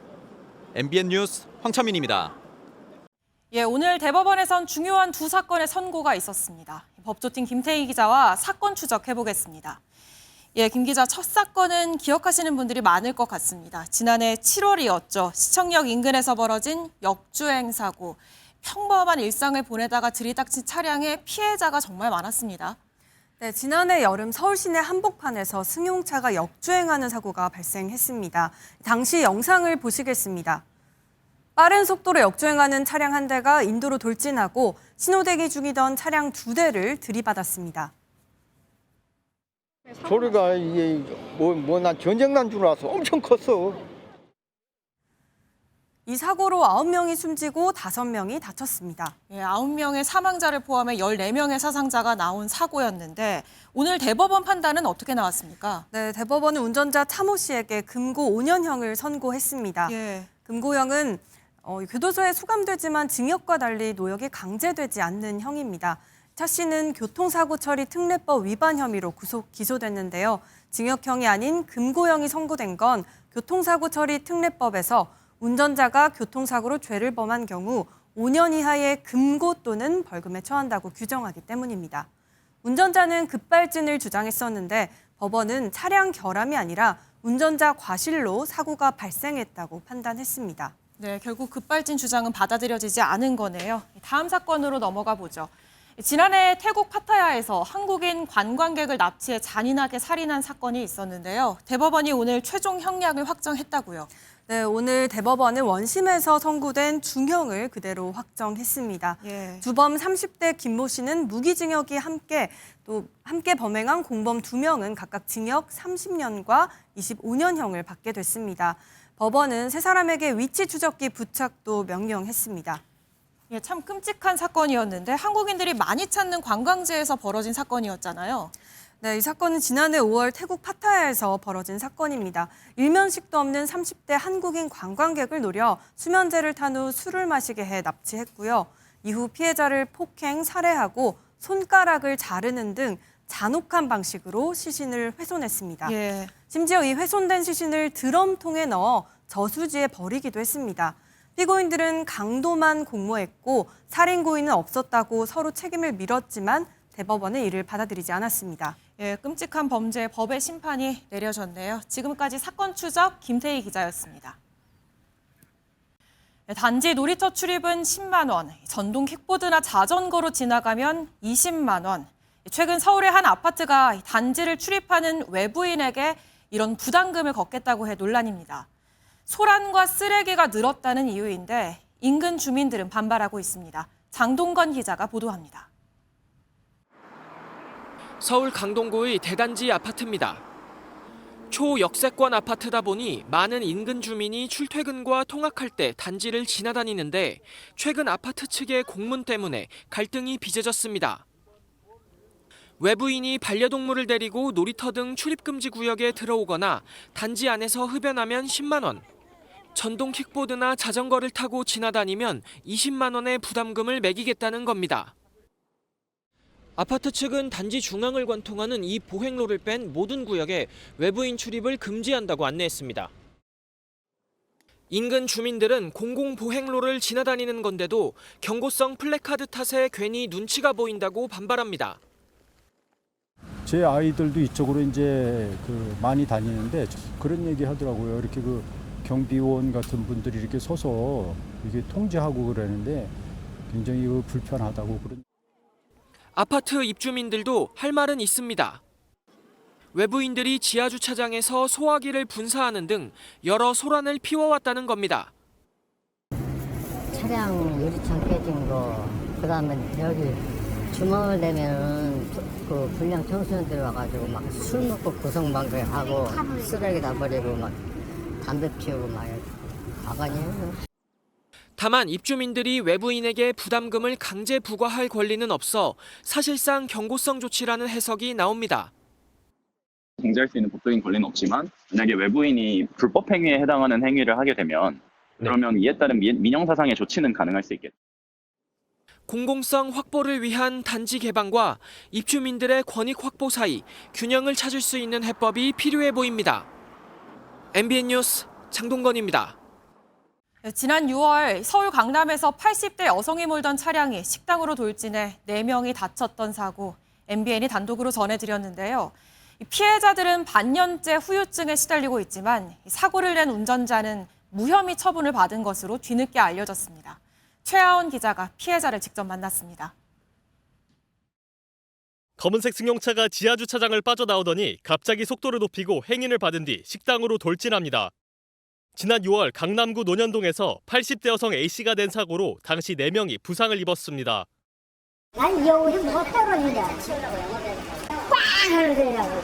MBN 뉴스 황찬민입니다. 오늘 대법원에선 중요한 두 사건의 선고가 있었습니다. 법조팀 김태희 기자와 사건 추적해보겠습니다. 김 기자, 첫 사건은 기억하시는 분들이 많을 것 같습니다. 지난해 7월이었죠. 시청역 인근에서 벌어진 역주행 사고. 평범한 일상을 보내다가 들이닥친 차량에 피해자가 정말 많았습니다. 네, 지난해 여름 서울 시내 한복판에서 승용차가 역주행하는 사고가 발생했습니다. 당시 영상을 보시겠습니다. 빠른 속도로 역주행하는 차량 한 대가 인도로 돌진하고 신호대기 중이던 차량 2대를 들이받았습니다. 소리가 이게 난 전쟁 난 줄 알았어. 엄청 컸어. 이 사고로 9명이 숨지고 5명이 다쳤습니다. 9명의 사망자를 포함해 14명의 사상자가 나온 사고였는데 오늘 대법원 판단은 어떻게 나왔습니까? 네, 대법원은 운전자 차모 씨에게 금고 5년형을 선고했습니다. 금고형은 교도소에 수감되지만 징역과 달리 노역이 강제되지 않는 형입니다. 차 씨는 교통사고 처리 특례법 위반 혐의로 기소됐는데요. 징역형이 아닌 금고형이 선고된 건 교통사고 처리 특례법에서 운전자가 교통사고로 죄를 범한 경우 5년 이하의 금고 또는 벌금에 처한다고 규정하기 때문입니다. 운전자는 급발진을 주장했었는데 법원은 차량 결함이 아니라 운전자 과실로 사고가 발생했다고 판단했습니다. 네, 결국 급발진 주장은 받아들여지지 않은 거네요. 다음 사건으로 넘어가 보죠. 지난해 태국 파타야에서 한국인 관광객을 납치해 잔인하게 살인한 사건이 있었는데요. 대법원이 오늘 최종 형량을 확정했다고요. 네, 오늘 대법원은 원심에서 선고된 중형을 그대로 확정했습니다. 주범 30대 김모 씨는 무기징역이 함께 범행한 공범 2명은 각각 징역 30년과 25년형을 받게 됐습니다. 법원은 세 사람에게 위치 추적기 부착도 명령했습니다. 참 끔찍한 사건이었는데 한국인들이 많이 찾는 관광지에서 벌어진 사건이었잖아요. 네, 이 사건은 지난해 5월 태국 파타야에서 벌어진 사건입니다. 일면식도 없는 30대 한국인 관광객을 노려 수면제를 탄 후 술을 마시게 해 납치했고요. 이후 피해자를 폭행, 살해하고 손가락을 자르는 등 잔혹한 방식으로 시신을 훼손했습니다. 심지어 이 훼손된 시신을 드럼통에 넣어 저수지에 버리기도 했습니다. 피고인들은 강도만 공모했고 살인 고의는 없었다고 서로 책임을 밀었지만 대법원은 이를 받아들이지 않았습니다. 끔찍한 범죄 법의 심판이 내려졌네요. 지금까지 사건 추적 김태희 기자였습니다. 단지 놀이터 출입은 10만 원, 전동 킥보드나 자전거로 지나가면 20만 원. 최근 서울의 한 아파트가 단지를 출입하는 외부인에게 이런 부담금을 걷겠다고 해 논란입니다. 소란과 쓰레기가 늘었다는 이유인데 인근 주민들은 반발하고 있습니다. 장동건 기자가 보도합니다. 서울 강동구의 대단지 아파트입니다. 초역세권 아파트다 보니 많은 인근 주민이 출퇴근과 통학할 때 단지를 지나다니는데 최근 아파트 측의 공문 때문에 갈등이 빚어졌습니다. 외부인이 반려동물을 데리고 놀이터 등 출입금지 구역에 들어오거나 단지 안에서 흡연하면 10만 원, 전동 킥보드나 자전거를 타고 지나다니면 20만 원의 부담금을 매기겠다는 겁니다. 아파트 측은 단지 중앙을 관통하는 이 보행로를 뺀 모든 구역에 외부인 출입을 금지한다고 안내했습니다. 인근 주민들은 공공보행로를 지나다니는 건데도 경고성 플래카드 탓에 괜히 눈치가 보인다고 반발합니다. 제 아이들도 이쪽으로 이제 많이 다니는데 그런 얘기 하더라고요. 이렇게 경비원 같은 분들이 이렇게 서서 이게 통제하고 그러는데 굉장히 불편하다고 그런. 아파트 입주민들도 할 말은 있습니다. 외부인들이 지하주차장에서 소화기를 분사하는 등 여러 소란을 피워왔다는 겁니다. 차량 유리창 깨진 거, 그다음에 여기 주말 되면은 불량 청소년들 와가지고 막 술 먹고 고성방가하고 쓰레기 다 버리고 막 담배 피우고 막 가관이에요. 다만 입주민들이 외부인에게 부담금을 강제 부과할 권리는 없어 사실상 경고성 조치라는 해석이 나옵니다. 통제할 수 있는 법적인 권리는 없지만 만약에 외부인이 불법 행위에 해당하는 행위를 하게 되면 그러면 이에 따른 민형사상의 조치는 가능할 수 있겠죠. 공공성 확보를 위한 단지 개방과 입주민들의 권익 확보 사이 균형을 찾을 수 있는 해법이 필요해 보입니다. MBN 뉴스 장동건입니다. 지난 6월 서울 강남에서 80대 여성이 몰던 차량이 식당으로 돌진해 4명이 다쳤던 사고 MBN이 단독으로 전해드렸는데요. 피해자들은 반년째 후유증에 시달리고 있지만 사고를 낸 운전자는 무혐의 처분을 받은 것으로 뒤늦게 알려졌습니다. 최하원 기자가 피해자를 직접 만났습니다. 검은색 승용차가 지하주차장을 빠져나오더니 갑자기 속도를 높이고 행인을 받은 뒤 식당으로 돌진합니다. 지난 6월 강남구 논현동에서 80대 여성 A씨가 낸 사고로 당시 4명이 부상을 입었습니다. 아니 여기 뭐가 떨어지냐. 꽝 하려고.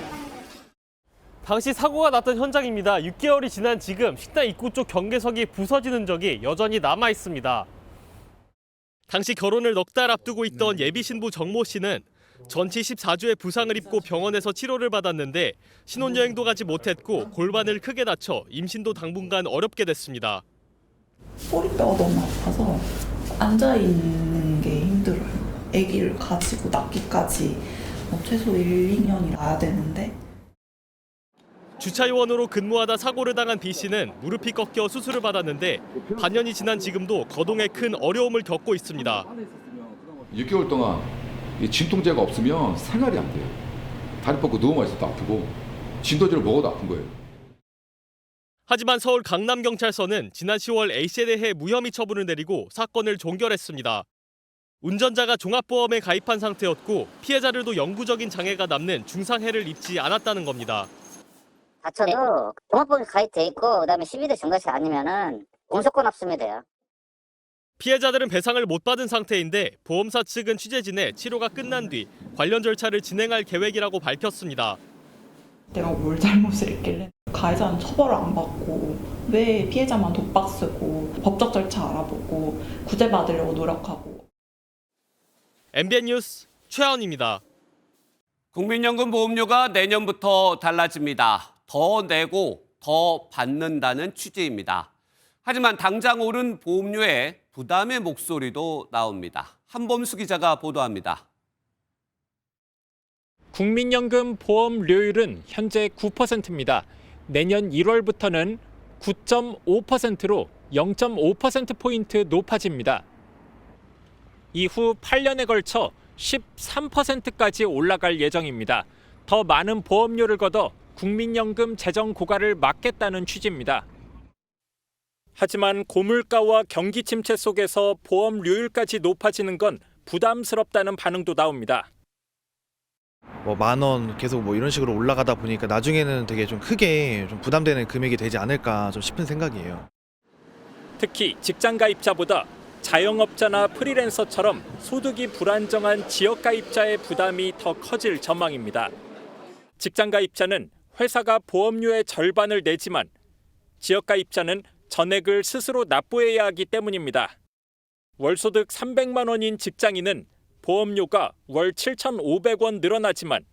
당시 사고가 났던 현장입니다. 6개월이 지난 지금 식당 입구 쪽 경계석이 부서진 흔적이 여전히 남아 있습니다. 당시 결혼을 넉 달 앞두고 있던 예비 신부 정모 씨는 전치 14주의 부상을 입고 병원에서 치료를 받았는데 신혼여행도 가지 못했고 골반을 크게 다쳐 임신도 당분간 어렵게 됐습니다. 꼬리뼈가 너무 아파서 앉아있는 게 힘들어요. 아기를 가지고 낳기까지 최소 1-2년이 나야 되는데. 주차요원으로 근무하다 사고를 당한 B 씨는 무릎이 꺾여 수술을 받았는데 반년이 지난 지금도 거동에 큰 어려움을 겪고 있습니다. 6개월 동안 이 진통제가 없으면 생활이 안 돼요. 다리 뻗고 누워만 있어도 아프고 진도제를 먹어도 아픈 거예요. 하지만 서울 강남경찰서는 지난 10월 A씨에 대해 무혐의 처분을 내리고 사건을 종결했습니다. 운전자가 종합보험에 가입한 상태였고 피해자들도 영구적인 장애가 남는 중상해를 입지 않았다는 겁니다. 다쳐도 종합보험에 가입돼 있고 그다음에 12대 중과실 아니면은 공소권 없으면 돼요. 피해자들은 배상을 못 받은 상태인데 보험사 측은 취재진에 치료가 끝난 뒤 관련 절차를 진행할 계획이라고 밝혔습니다. 내가 뭘 잘못을 했길래 가해자는 처벌을 안 받고 왜 피해자만 독박 쓰고 법적 절차 알아보고 구제받으려고 노력하고. MBN 뉴스 최하원입니다. 국민연금 보험료가 내년부터 달라집니다. 더 내고 더 받는다는 취지입니다. 하지만 당장 오른 보험료에 부담의 목소리도 나옵니다. 한범수 기자가 보도합니다. 국민연금 보험료율은 현재 9%입니다. 내년 1월부터는 9.5%로 0.5%포인트 높아집니다. 이후 8년에 걸쳐 13%까지 올라갈 예정입니다. 더 많은 보험료를 걷어 국민연금 재정 고갈을 막겠다는 취지입니다. 하지만 고물가와 경기 침체 속에서 보험료율까지 높아지는 건 부담스럽다는 반응도 나옵니다. 뭐 10,000원 계속 뭐 이런 식으로 올라가다 보니까 나중에는 되게 좀 크게 좀 부담되는 금액이 되지 않을까 좀 싶은 생각이에요. 특히 직장 가입자보다 자영업자나 프리랜서처럼 소득이 불안정한 지역 가입자의 부담이 더 커질 전망입니다. 직장 가입자는 회사가 보험료의 절반을 내지만 지역 가입자는 전액을 스스로 납부해야 하기 때문입니다. 월소득 300만 원인 직장인은 보험료가 월 7,500원 늘어나지만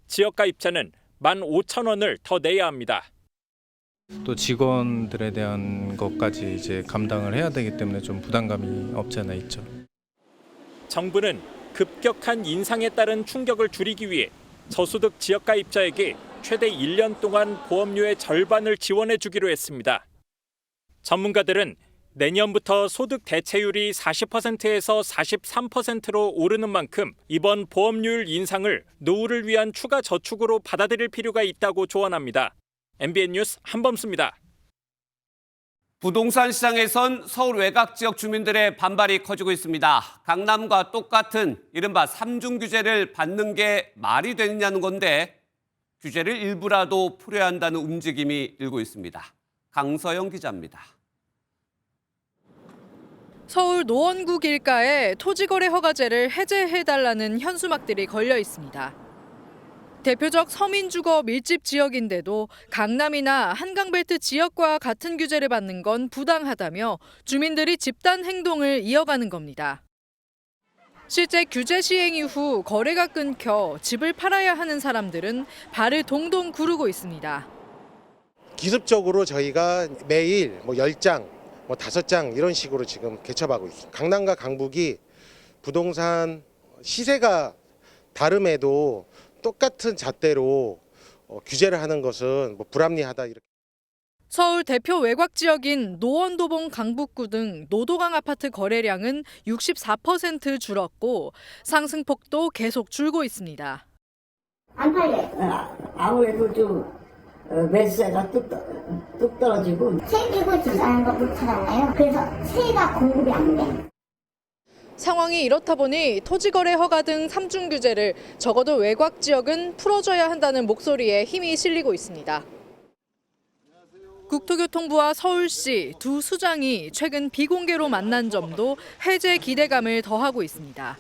지역 가입자는 15,000원을 더 내야 합니다. 또 직원들에 대한 것까지 이제 감당을 해야 되기 때문에 좀 부담감이 없지 않아 있죠. 정부는 급격한 인상에 따른 충격을 줄이기 위해 저소득 지역 가입자에게 최대 1년 동안 보험료의 절반을 지원해 주기로 했습니다. 전문가들은 내년부터 소득 대체율이 40%에서 43%로 오르는 만큼 이번 보험료율 인상을 노후를 위한 추가 저축으로 받아들일 필요가 있다고 조언합니다. MBN 뉴스 한범수입니다. 부동산 시장에선 서울 외곽 지역 주민들의 반발이 커지고 있습니다. 강남과 똑같은 이른바 3중 규제를 받는 게 말이 되느냐는 건데 규제를 일부라도 풀어야 한다는 움직임이 일고 있습니다. 강서영 기자입니다. 서울 노원구 길가에 토지거래 허가제를 해제해달라는 현수막들이 걸려 있습니다. 대표적 서민주거 밀집 지역인데도 강남이나 한강벨트 지역과 같은 규제를 받는 건 부당하다며 주민들이 집단 행동을 이어가는 겁니다. 실제 규제 시행 이후 거래가 끊겨 집을 팔아야 하는 사람들은 발을 동동 구르고 있습니다. 기습적으로 저희가 매일 10장, 5장 이런 식으로 지금 개첩하고 있습니다. 강남과 강북이 부동산 시세가 다름에도 똑같은 잣대로 규제를 하는 것은 불합리하다. 이렇게. 서울 대표 외곽 지역인 노원도봉 강북구 등 노도강 아파트 거래량은 64% 줄었고 상승폭도 계속 줄고 있습니다. 안 팔려. 아무래도 좀 매수세가 뚝 떨어지고 세비고 집사는 거 못하잖아요. 그래서 세가 공급이 안 돼. 상황이 이렇다 보니 토지거래 허가 등 3중 규제를 적어도 외곽 지역은 풀어줘야 한다는 목소리에 힘이 실리고 있습니다. 국토교통부와 서울시 두 수장이 최근 비공개로 만난 점도 해제 기대감을 더하고 있습니다.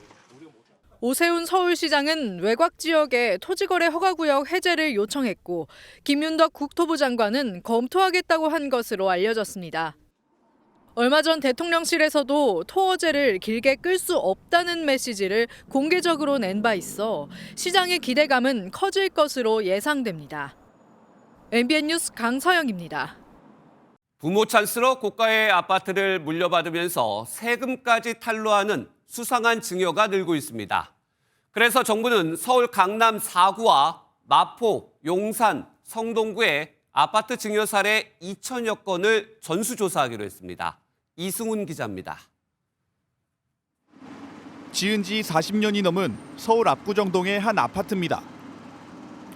오세훈 서울시장은 외곽 지역의 토지거래 허가구역 해제를 요청했고 김윤덕 국토부 장관은 검토하겠다고 한 것으로 알려졌습니다. 얼마 전 대통령실에서도 토어제를 길게 끌 수 없다는 메시지를 공개적으로 낸 바 있어 시장의 기대감은 커질 것으로 예상됩니다. MBN 뉴스 강서영입니다. 부모 찬스로 고가의 아파트를 물려받으면서 세금까지 탈루하는 수상한 증여가 늘고 있습니다. 그래서 정부는 서울 강남 4구와 마포, 용산, 성동구의 아파트 증여 사례 2,000여 건을 전수조사하기로 했습니다. 이승훈 기자입니다. 지은 지 40년이 넘은 서울 압구정동의 한 아파트입니다.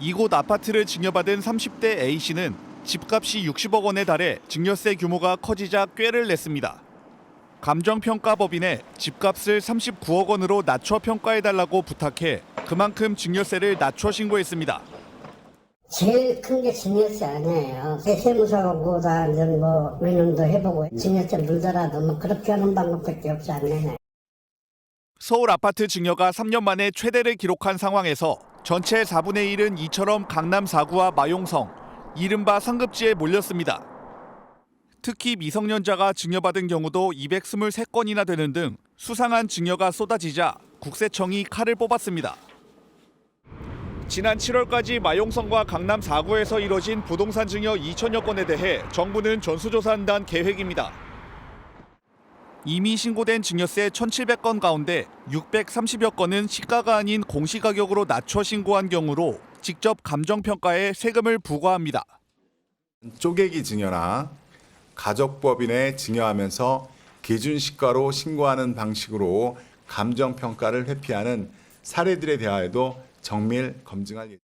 이곳 아파트를 증여받은 30대 A씨는 집값이 60억 원에 달해 증여세 규모가 커지자 꾀를 냈습니다. 감정평가법인에 집값을 39억 원으로 낮춰 평가해달라고 부탁해 그만큼 증여세를 낮춰 신고했습니다. 제일 큰 게 증여세 아니에요. 세무서보다 이제 뭐 의논도 해보고 증여세 물더라도 뭐 그렇게 하는 방법밖에 없지 않나요? 서울 아파트 증여가 3년 만에 최대를 기록한 상황에서 전체 4분의 1은 이처럼 강남 4구와 마용성, 이른바 상급지에 몰렸습니다. 특히 미성년자가 증여받은 경우도 223건이나 되는 등 수상한 증여가 쏟아지자 국세청이 칼을 뽑았습니다. 지난 7월까지 마용성과 강남 4구에서 이뤄진 부동산 증여 2천여 건에 대해 정부는 전수조사한다는 계획입니다. 이미 신고된 증여세 1,700건 가운데 630여 건은 시가가 아닌 공시가격으로 낮춰 신고한 경우로 직접 감정평가에 세금을 부과합니다. 쪼개기 증여나 가족법인에 증여하면서 기준시가로 신고하는 방식으로 감정평가를 회피하는 사례들에 대하여도 정밀 검증할 예정입니다.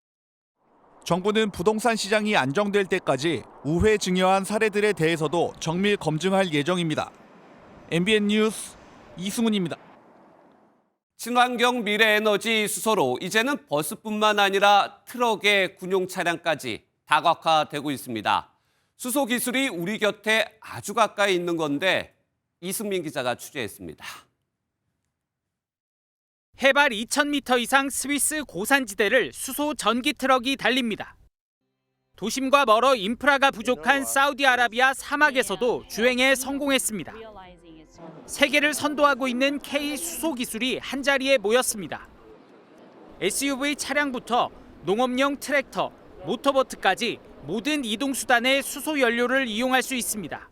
정부는 부동산 시장이 안정될 때까지 우회 증여한 사례들에 대해서도 정밀 검증할 예정입니다. MBN 뉴스 이승훈입니다. 친환경 미래에너지 수소로 이제는 버스뿐만 아니라 트럭의 군용 차량까지 다각화되고 있습니다. 수소 기술이 우리 곁에 아주 가까이 있는 건데 이승민 기자가 취재했습니다. 해발 2,000m 이상 스위스 고산지대를 수소 전기 트럭이 달립니다. 도심과 멀어 인프라가 부족한 사우디아라비아 사막에서도 주행에 성공했습니다. 세계를 선도하고 있는 K 수소 기술이 한자리에 모였습니다. SUV 차량부터 농업용 트랙터, 모터보트까지 모든 이동수단에 수소 연료를 이용할 수 있습니다.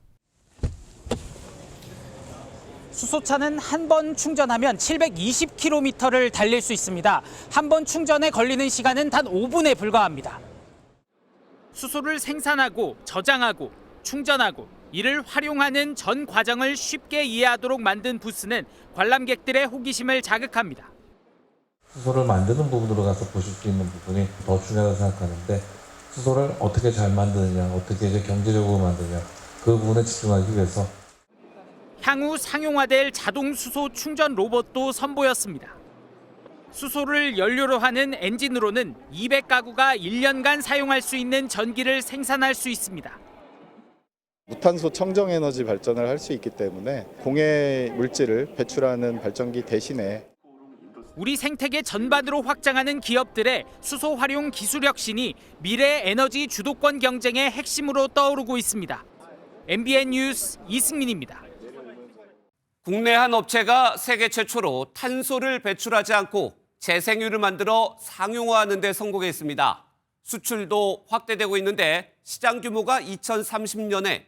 수소차는 한 번 충전하면 720km를 달릴 수 있습니다. 한 번 충전에 걸리는 시간은 단 5분에 불과합니다. 수소를 생산하고 저장하고 충전하고 이를 활용하는 전 과정을 쉽게 이해하도록 만든 부스는 관람객들의 호기심을 자극합니다. 수소를 만드는 부분으로 가서 보실 수 있는 부분이 더 중요하다고 생각하는데 수소를 어떻게 잘 만드느냐, 어떻게 이제 경제적으로 만드느냐 그 부분에 집중하기 위해서 향후 상용화될 자동 수소 충전 로봇도 선보였습니다. 수소를 연료로 하는 엔진으로는 200가구가 1년간 사용할 수 있는 전기를 생산할 수 있습니다. 무탄소 청정에너지 발전을 할 수 있기 때문에 공해 물질을 배출하는 발전기 대신에 우리 생태계 전반으로 확장하는 기업들의 수소 활용 기술 혁신이 미래 에너지 주도권 경쟁의 핵심으로 떠오르고 있습니다. MBN 뉴스 이승민입니다. 국내 한 업체가 세계 최초로 탄소를 배출하지 않고 재생유를 만들어 상용화하는 데 성공했습니다. 수출도 확대되고 있는데 시장 규모가 2030년에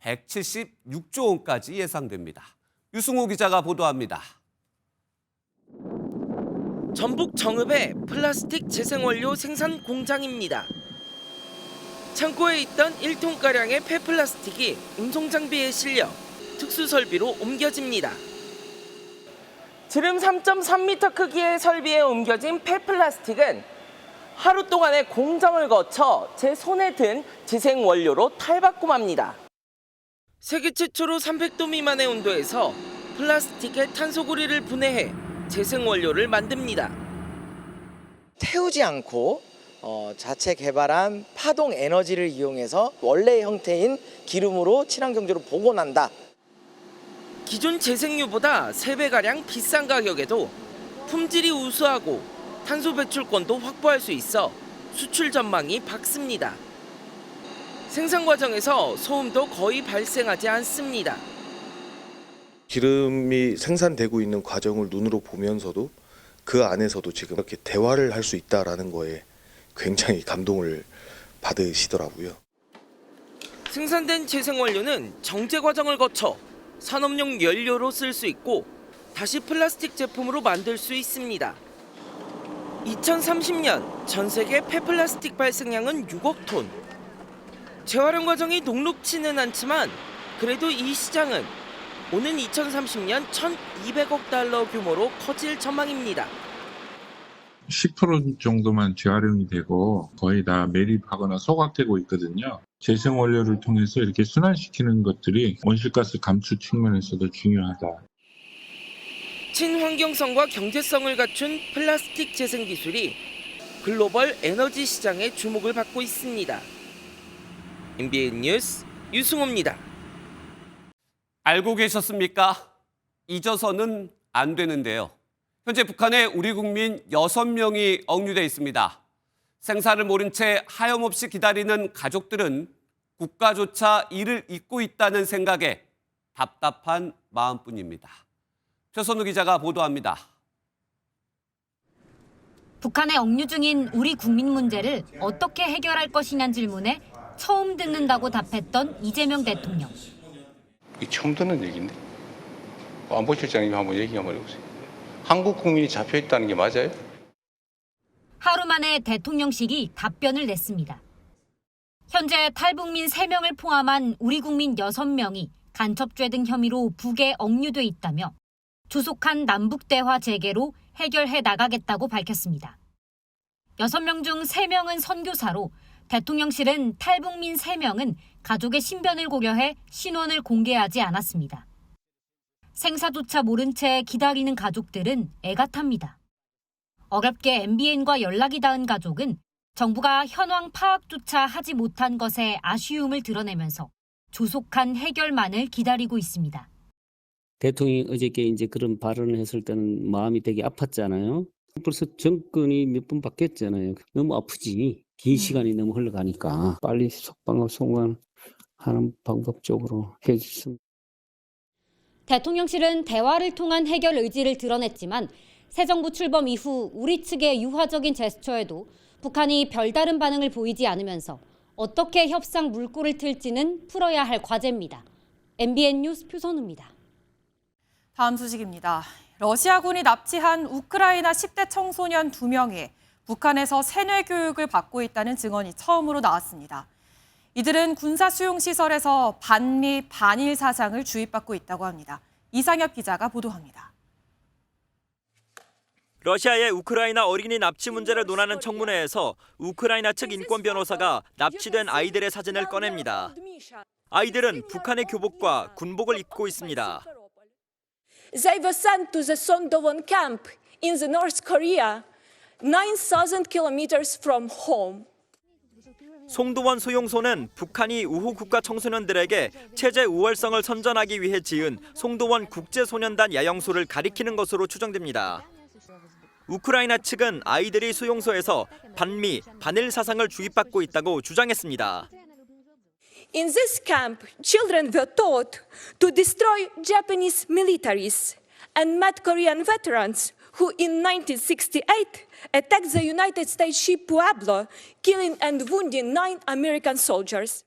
176조 원까지 예상됩니다. 유승호 기자가 보도합니다. 전북 정읍의 플라스틱 재생원료 생산 공장입니다. 창고에 있던 1톤가량의 폐플라스틱이 운송장비에 실려 특수 설비로 옮겨집니다. 지름 3.3m 크기의 설비에 옮겨진 폐플라스틱은 하루 동안의 공정을 거쳐 제 손에 든 재생원료로 탈바꿈합니다. 세계 최초로 300도 미만의 온도에서 플라스틱의 탄소고리를 분해해 재생원료를 만듭니다. 태우지 않고 자체 개발한 파동 에너지를 이용해서 원래의 형태인 기름으로 친환경제로 복원한다. 기존 재생유보다 3배가량 비싼 가격에도 품질이 우수하고 탄소 배출권도 확보할 수 있어 수출 전망이 밝습니다. 생산 과정에서 소음도 거의 발생하지 않습니다. 기름이 생산되고 있는 과정을 눈으로 보면서도 그 안에서도 지금 이렇게 대화를 할 수 있다라는 거에 굉장히 감동을 받으시더라고요. 생산된 재생원료는 정제 과정을 거쳐 산업용 연료로 쓸 수 있고 다시 플라스틱 제품으로 만들 수 있습니다. 2030년 전 세계 폐플라스틱 발생량은 6억 톤. 재활용 과정이 녹록지는 않지만 그래도 이 시장은 오는 2030년 1,200억 달러 규모로 커질 전망입니다. 10% 정도만 재활용이 되고 거의 다 매립하거나 소각되고 있거든요. 재생원료를 통해서 이렇게 순환시키는 것들이 온실가스 감축 측면에서도 중요하다. 친환경성과 경제성을 갖춘 플라스틱 재생 기술이 글로벌 에너지 시장의 주목을 받고 있습니다. MBN 뉴스 유승호입니다. 알고 계셨습니까? 잊어서는 안 되는데요. 현재 북한에 우리 국민 6명이 억류돼 있습니다. 생사를 모른 채 하염없이 기다리는 가족들은 국가조차 이를 잊고 있다는 생각에 답답한 마음뿐입니다. 최선우 기자가 보도합니다. 북한에 억류 중인 우리 국민 문제를 어떻게 해결할 것이냐는 질문에 처음 듣는다고 답했던 이재명 대통령. 이 처음 듣는 얘기인데. 안보실장님이 한번 얘기 한번 해보세요. 한국 국민이 잡혀있다는 게 맞아요? 하루 만에 대통령실이 답변을 냈습니다. 현재 탈북민 3명을 포함한 우리 국민 6명이 간첩죄 등 혐의로 북에 억류돼 있다며 조속한 남북대화 재개로 해결해 나가겠다고 밝혔습니다. 6명 중 3명은 선교사로 대통령실은 탈북민 3명은 가족의 신변을 고려해 신원을 공개하지 않았습니다. 생사조차 모른 채 기다리는 가족들은 애가 탑니다. 어렵게 MBN과 연락이 닿은 가족은 정부가 현황 파악조차 하지 못한 것에 아쉬움을 드러내면서 조속한 해결만을 기다리고 있습니다. 대통령이 어저께 이제 그런 발언을 했을 때는 마음이 되게 아팠잖아요. 벌써 정권이 몇 번 바뀌었잖아요. 너무 아프지. 긴 시간이 너무 흘러가니까 빨리 속방하는 방법 쪽으로 해주셨습니다. 대통령실은 대화를 통한 해결 의지를 드러냈지만 새 정부 출범 이후 우리 측의 유화적인 제스처에도 북한이 별다른 반응을 보이지 않으면서 어떻게 협상 물꼬를 틀지는 풀어야 할 과제입니다. MBN 뉴스 표선우입니다. 다음 소식입니다. 러시아군이 납치한 우크라이나 10대 청소년 2명이 북한에서 세뇌 교육을 받고 있다는 증언이 처음으로 나왔습니다. 이들은 군사 수용시설에서 반미, 반일 사상을 주입받고 있다고 합니다. 이상엽 기자가 보도합니다. 러시아의 우크라이나 어린이 납치 문제를 논하는 청문회에서 우크라이나 측 인권 변호사가 납치된 아이들의 사진을 꺼냅니다. 아이들은 북한의 교복과 군복을 입고 있습니다. They were sent to the Songdo-won camp in the North Korea, 9,000 kilometers from home. 송도원 수용소는 북한이 우호 국가 청소년들에게 체제 우월성을 선전하기 위해 지은 송도원 국제소년단 야영소를 가리키는 것으로 추정됩니다. 우크라이나 측은 아이들이 수용소에서 반미, 반일 사상을 주입받고 있다고 주장했습니다. In this camp, children were taught to destroy Japanese militaries and mad Korean veterans who in 1968 attacked the United States ship Pueblo, killing and wounding 9 American soldiers.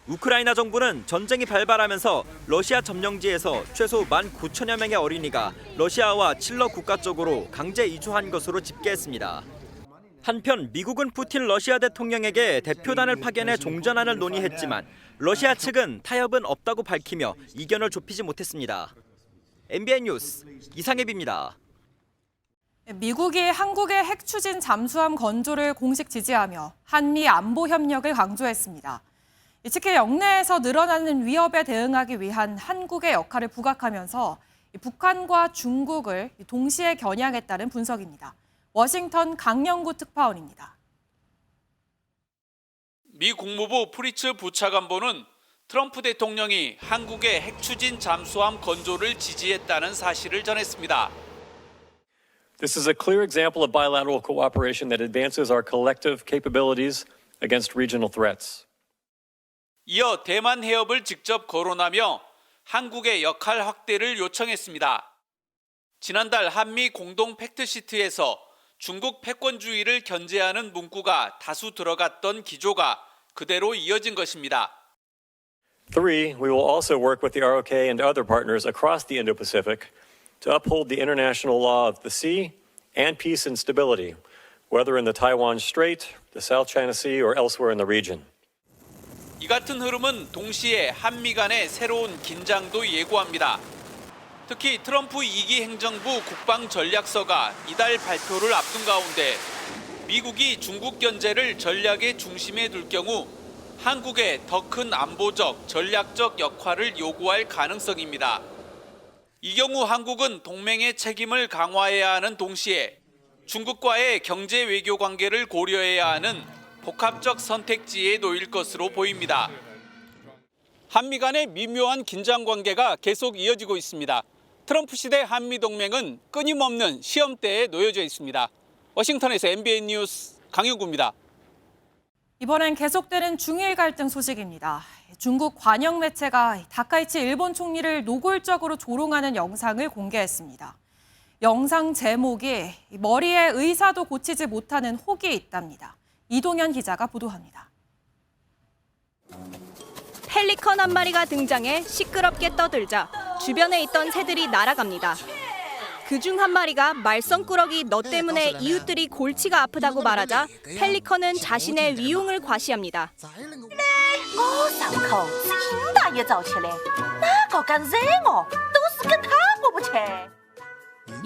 우크라이나 정부는 전쟁이 발발하면서 러시아 점령지에서 최소 19,000여 명의 어린이가 러시아와 칠러 국가 쪽으로 강제 이주한 것으로 집계했습니다. 한편 미국은 푸틴 러시아 대통령에게 대표단을 파견해 종전안을 논의했지만 러시아 측은 타협은 없다고 밝히며 이견을 좁히지 못했습니다. MBN 뉴스 이상엽입니다. 미국이 한국의 핵 추진 잠수함 건조를 공식 지지하며 한미 안보 협력을 강조했습니다. 특히 영내에서 늘어나는 위협에 대응하기 위한 한국의 역할을 부각하면서 북한과 중국을 동시에 겨냥했다는 분석입니다. 워싱턴 강영구 특파원입니다. 미 국무부 프리츠 부차관보는 트럼프 대통령이 한국의 핵 추진 잠수함 건조를 지지했다는 사실을 전했습니다. This is a clear example of bilateral cooperation that advances our collective capabilities against regional threats. 이어 대만 해협을 직접 거론하며 한국의 역할 확대를 요청했습니다. 지난달 한미 공동 팩트시트에서 중국 패권주의를 견제하는 문구가 다수 들어갔던 기조가 그대로 이어진 것입니다. 3, we will also work with the ROK and other partners across the Indo-Pacific to uphold the international law of the sea and peace and stability, whether in the Taiwan Strait, the South China Sea, or elsewhere in the region. 이 같은 흐름은 동시에 한미 간의 새로운 긴장도 예고합니다. 특히 트럼프 2기 행정부 국방전략서가 이달 발표를 앞둔 가운데 미국이 중국 견제를 전략의 중심에 둘 경우 한국에 더 큰 안보적, 전략적 역할을 요구할 가능성입니다. 이 경우 한국은 동맹의 책임을 강화해야 하는 동시에 중국과의 경제 외교 관계를 고려해야 하는 복합적 선택지에 놓일 것으로 보입니다. 한미 간의 미묘한 긴장 관계가 계속 이어지고 있습니다. 트럼프 시대 한미 동맹은 끊임없는 시험대에 놓여져 있습니다. 워싱턴에서 MBN 뉴스 강영구입니다. 이번엔 계속되는 중일 갈등 소식입니다. 중국 관영 매체가 다카이치 일본 총리를 노골적으로 조롱하는 영상을 공개했습니다. 영상 제목이 머리에 의사도 고치지 못하는 혹이 있답니다. 이동현 기자가 보도합니다. 펠리컨 한 마리가 등장해 시끄럽게 떠들자 주변에 있던 새들이 날아갑니다. 그중 한 마리가 말썽꾸러기 너 때문에 이웃들이 골치가 아프다고 말하자 펠리컨은 자신의 위용을 과시합니다.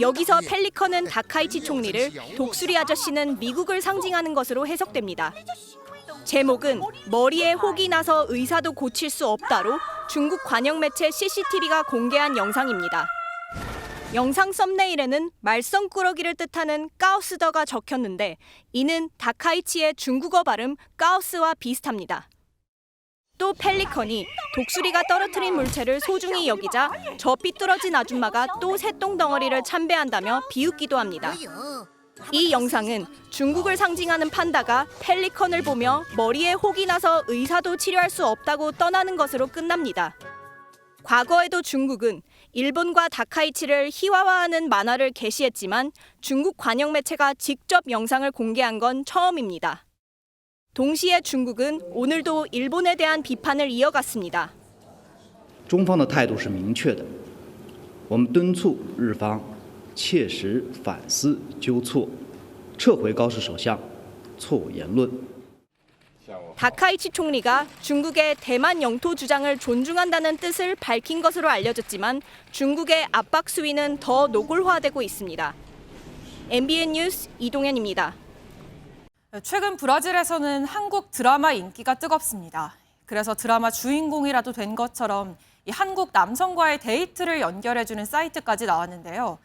여기서 펠리컨은 다카이치 총리를 독수리 아저씨는 미국을 상징하는 것으로 해석됩니다. 제목은 머리에 혹이 나서 의사도 고칠 수 없다로 중국 관영 매체 CCTV가 공개한 영상입니다. 영상 썸네일에는 말썽꾸러기를 뜻하는 까우스더가 적혔는데 이는 다카이치의 중국어 발음 까우스와 비슷합니다. 또 펠리컨이 독수리가 떨어뜨린 물체를 소중히 여기자 저 삐뚤어진 아줌마가 또 새똥 덩어리를 참배한다며 비웃기도 합니다. 이 영상은 중국을 상징하는 판다가 펠리컨을 보며 머리에 혹이 나서 의사도 치료할 수 없다고 떠나는 것으로 끝납니다. 과거에도 중국은 일본과 다카이치를 희화화하는 만화를 게시했지만 중국 관영 매체가 직접 영상을 공개한 건 처음입니다. 동시에 중국은 오늘도 일본에 대한 비판을 이어갔습니다. 中方的态度是明确的，我们敦促日方切实反思纠错，撤回高市首相错误言论。 다카이치 총리가 중국의 대만 영토 주장을 존중한다는 뜻을 밝힌 것으로 알려졌지만 중국의 압박 수위는 더 노골화되고 있습니다. MBN 뉴스 이동현입니다. 최근 브라질에서는 한국 드라마 인기가 뜨겁습니다. 그래서 드라마 주인공이라도 된 것처럼 이 한국 남성과의 데이트를 연결해주는 사이트까지 나왔는데요.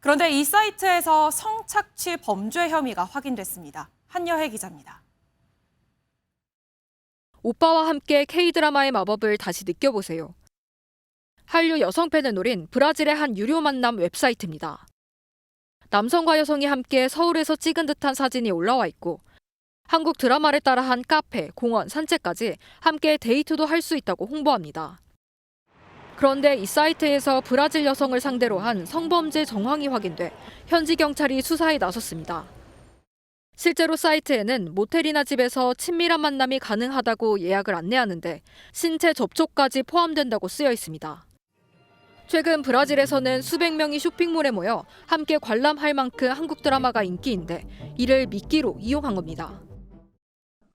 그런데 이 사이트에서 성착취 범죄 혐의가 확인됐습니다. 한여혜 기자입니다. 오빠와 함께 K드라마의 마법을 다시 느껴보세요. 한류 여성 팬을 노린 브라질의 한 유료 만남 웹사이트입니다. 남성과 여성이 함께 서울에서 찍은 듯한 사진이 올라와 있고 한국 드라마를 따라한 카페, 공원, 산책까지 함께 데이트도 할 수 있다고 홍보합니다. 그런데 이 사이트에서 브라질 여성을 상대로 한 성범죄 정황이 확인돼 현지 경찰이 수사에 나섰습니다. 실제로 사이트에는 모텔이나 집에서 친밀한 만남이 가능하다고 예약을 안내하는데 신체 접촉까지 포함된다고 쓰여 있습니다. 최근 브라질에서는 수백 명이 쇼핑몰에 모여 함께 관람할 만큼 한국 드라마가 인기인데 이를 미끼로 이용한 겁니다.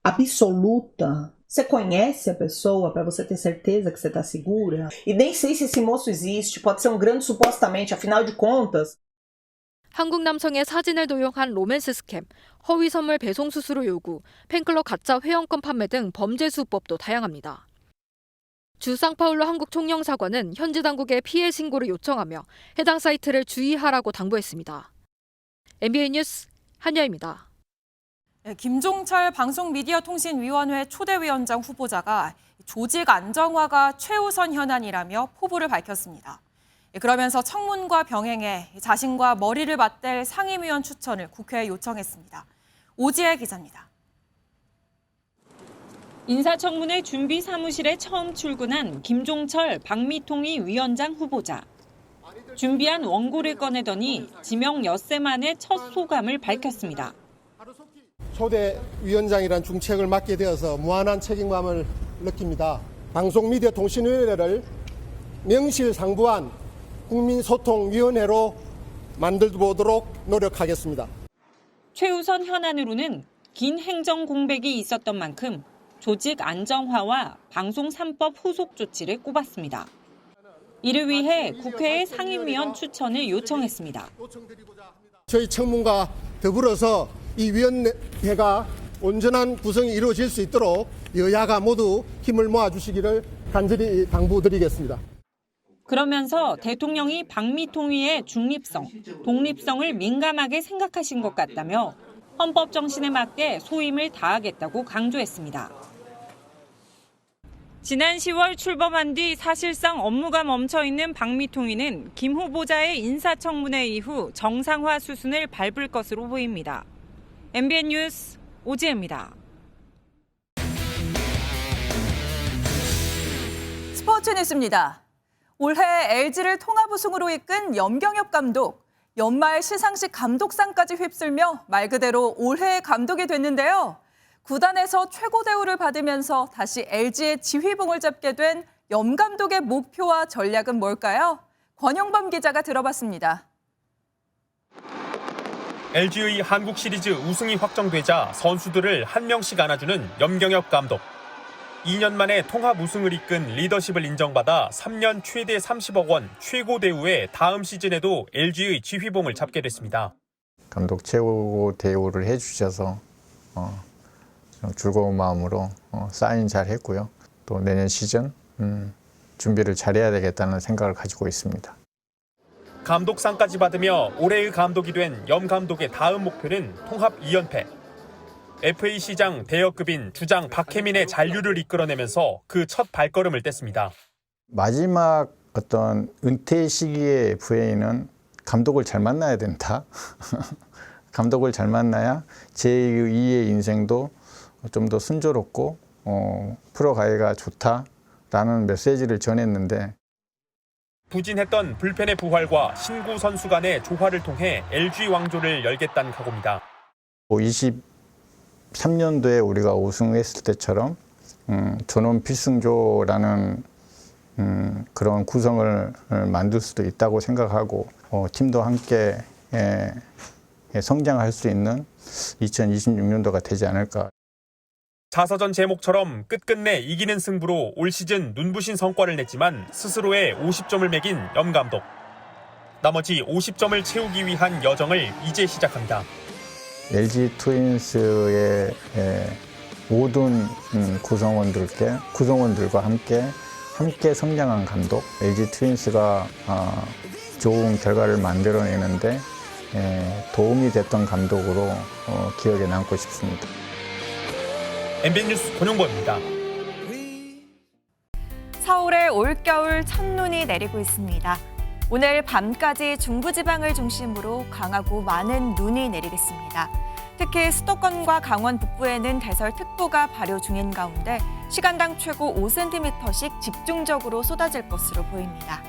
Absoluta. Você conhece a pessoa para você ter certeza que você está segura? E nem sei se esse moço existe, pode ser grande supostamente, afinal de contas. 한국 남성의 사진을 도용한 로맨스 스캠, 허위 선물 배송 수수료 요구, 팬클럽 가짜 회원권 판매 등 범죄 수법도 다양합니다. 주 상파울로 한국 총영사관은 현지 당국에 피해 신고를 요청하며 해당 사이트를 주의하라고 당부했습니다. MBN 뉴스 한여입니다. 김종철 방송미디어통신위원회 초대위원장 후보자가 조직 안정화가 최우선 현안이라며 포부를 밝혔습니다. 그러면서 청문과 병행해 자신과 머리를 맞댈 상임위원 추천을 국회에 요청했습니다. 오지혜 기자입니다. 인사청문회 준비 사무실에 처음 출근한 김종철 방미통위 위원장 후보자. 준비한 원고를 꺼내더니 지명 엿새 만에 첫 소감을 밝혔습니다. 초대위원장이란 중책을 맡게 되어서 무한한 책임감을 느낍니다. 방송미디어통신위원회를 명실상부한 국민소통위원회로 만들어보도록 노력하겠습니다. 최우선 현안으로는 긴 행정 공백이 있었던 만큼 조직 안정화와 방송 3법 후속 조치를 꼽았습니다. 이를 위해 국회에 상임위원 추천을 요청했습니다. 저희 청문과 더불어서 이 위원회가 온전한 구성이 이루어질 수 있도록 여야가 모두 힘을 모아주시기를 간절히 당부드리겠습니다. 그러면서 대통령이 방미통위의 중립성, 독립성을 민감하게 생각하신 것 같다며 헌법 정신에 맞게 소임을 다하겠다고 강조했습니다. 지난 10월 출범한 뒤 사실상 업무가 멈춰 있는 방미통위는 김 후보자의 인사청문회 이후 정상화 수순을 밟을 것으로 보입니다. MBN 뉴스 오지혜입니다. 스포츠 뉴스입니다. 올해 LG를 통합 우승으로 이끈 염경엽 감독. 연말 시상식 감독상까지 휩쓸며 말 그대로 올해의 감독이 됐는데요. 구단에서 최고 대우를 받으면서 다시 LG의 지휘봉을 잡게 된 염 감독의 목표와 전략은 뭘까요? 권영범 기자가 들어봤습니다. LG의 한국 시리즈 우승이 확정되자 선수들을 한 명씩 안아주는 염경엽 감독. 2년 만에 통합 우승을 이끈 리더십을 인정받아 3년 최대 30억 원 최고 대우에 다음 시즌에도 LG의 지휘봉을 잡게 됐습니다. 감독 최고 대우를 해주셔서 즐거운 마음으로 사인 잘 했고요. 또 내년 시즌 준비를 잘해야 되겠다는 생각을 가지고 있습니다. 감독상까지 받으며 올해의 감독이 된 염 감독의 다음 목표는 통합 2연패. FA 시장 대여급인 주장 박혜민의 잔류를 이끌어내면서 그 첫 발걸음을 뗐습니다. 마지막 어떤 은퇴 시기의 FA는 감독을 잘 만나야 된다. 감독을 잘 만나야 제2의 인생도 좀 더 순조롭고 풀어가기가 좋다라는 메시지를 전했는데 부진했던 불펜의 부활과 신구 선수 간의 조화를 통해 LG 왕조를 열겠다는 각오입니다. 23년도에 우리가 우승했을 때처럼 전원 필승조라는 그런 구성을 만들 수도 있다고 생각하고 팀도 함께 성장할 수 있는 2026년도가 되지 않을까. 자서전 제목처럼 끝끝내 이기는 승부로 올 시즌 눈부신 성과를 냈지만 스스로의 50점을 매긴 염 감독. 나머지 50점을 채우기 위한 여정을 이제 시작합니다. LG 트윈스의 모든 구성원들과 함께 성장한 감독, LG 트윈스가 좋은 결과를 만들어내는데 도움이 됐던 감독으로 기억에 남고 싶습니다. MBN 뉴스 권용범입니다. 서울에 올겨울 첫눈이 내리고 있습니다. 오늘 밤까지 중부지방을 중심으로 강하고 많은 눈이 내리겠습니다. 특히 수도권과 강원 북부에는 대설특보가 발효 중인 가운데 시간당 최고 5cm씩 집중적으로 쏟아질 것으로 보입니다.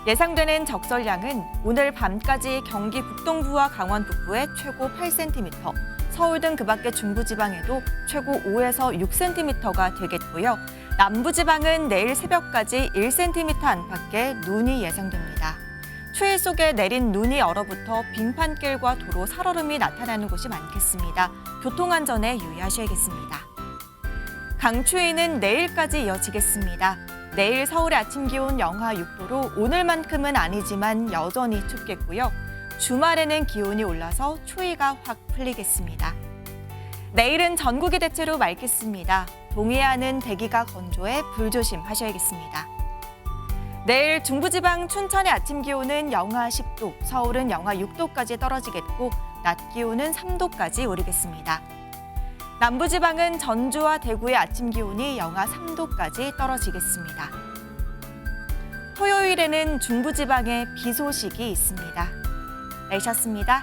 예상되는 적설량은 오늘 밤까지 경기 북동부와 강원 북부에 최고 8cm, 서울 등 그 밖의 중부지방에도 최고 5에서 6cm가 되겠고요. 남부지방은 내일 새벽까지 1cm 안팎의 눈이 예상됩니다. 추위 속에 내린 눈이 얼어붙어 빙판길과 도로 살얼음이 나타나는 곳이 많겠습니다. 교통안전에 유의하셔야겠습니다. 강추위는 내일까지 이어지겠습니다. 내일 서울의 아침 기온 영하 6도로 오늘만큼은 아니지만 여전히 춥겠고요. 주말에는 기온이 올라서 추위가 확 풀리겠습니다. 내일은 전국이 대체로 맑겠습니다. 동해안은 대기가 건조해 불조심하셔야겠습니다. 내일 중부지방 춘천의 아침 기온은 영하 10도, 서울은 영하 6도까지 떨어지겠고 낮 기온은 3도까지 오르겠습니다. 남부지방은 전주와 대구의 아침 기온이 영하 3도까지 떨어지겠습니다. 토요일에는 중부지방에 비 소식이 있습니다. 날씨였습니다.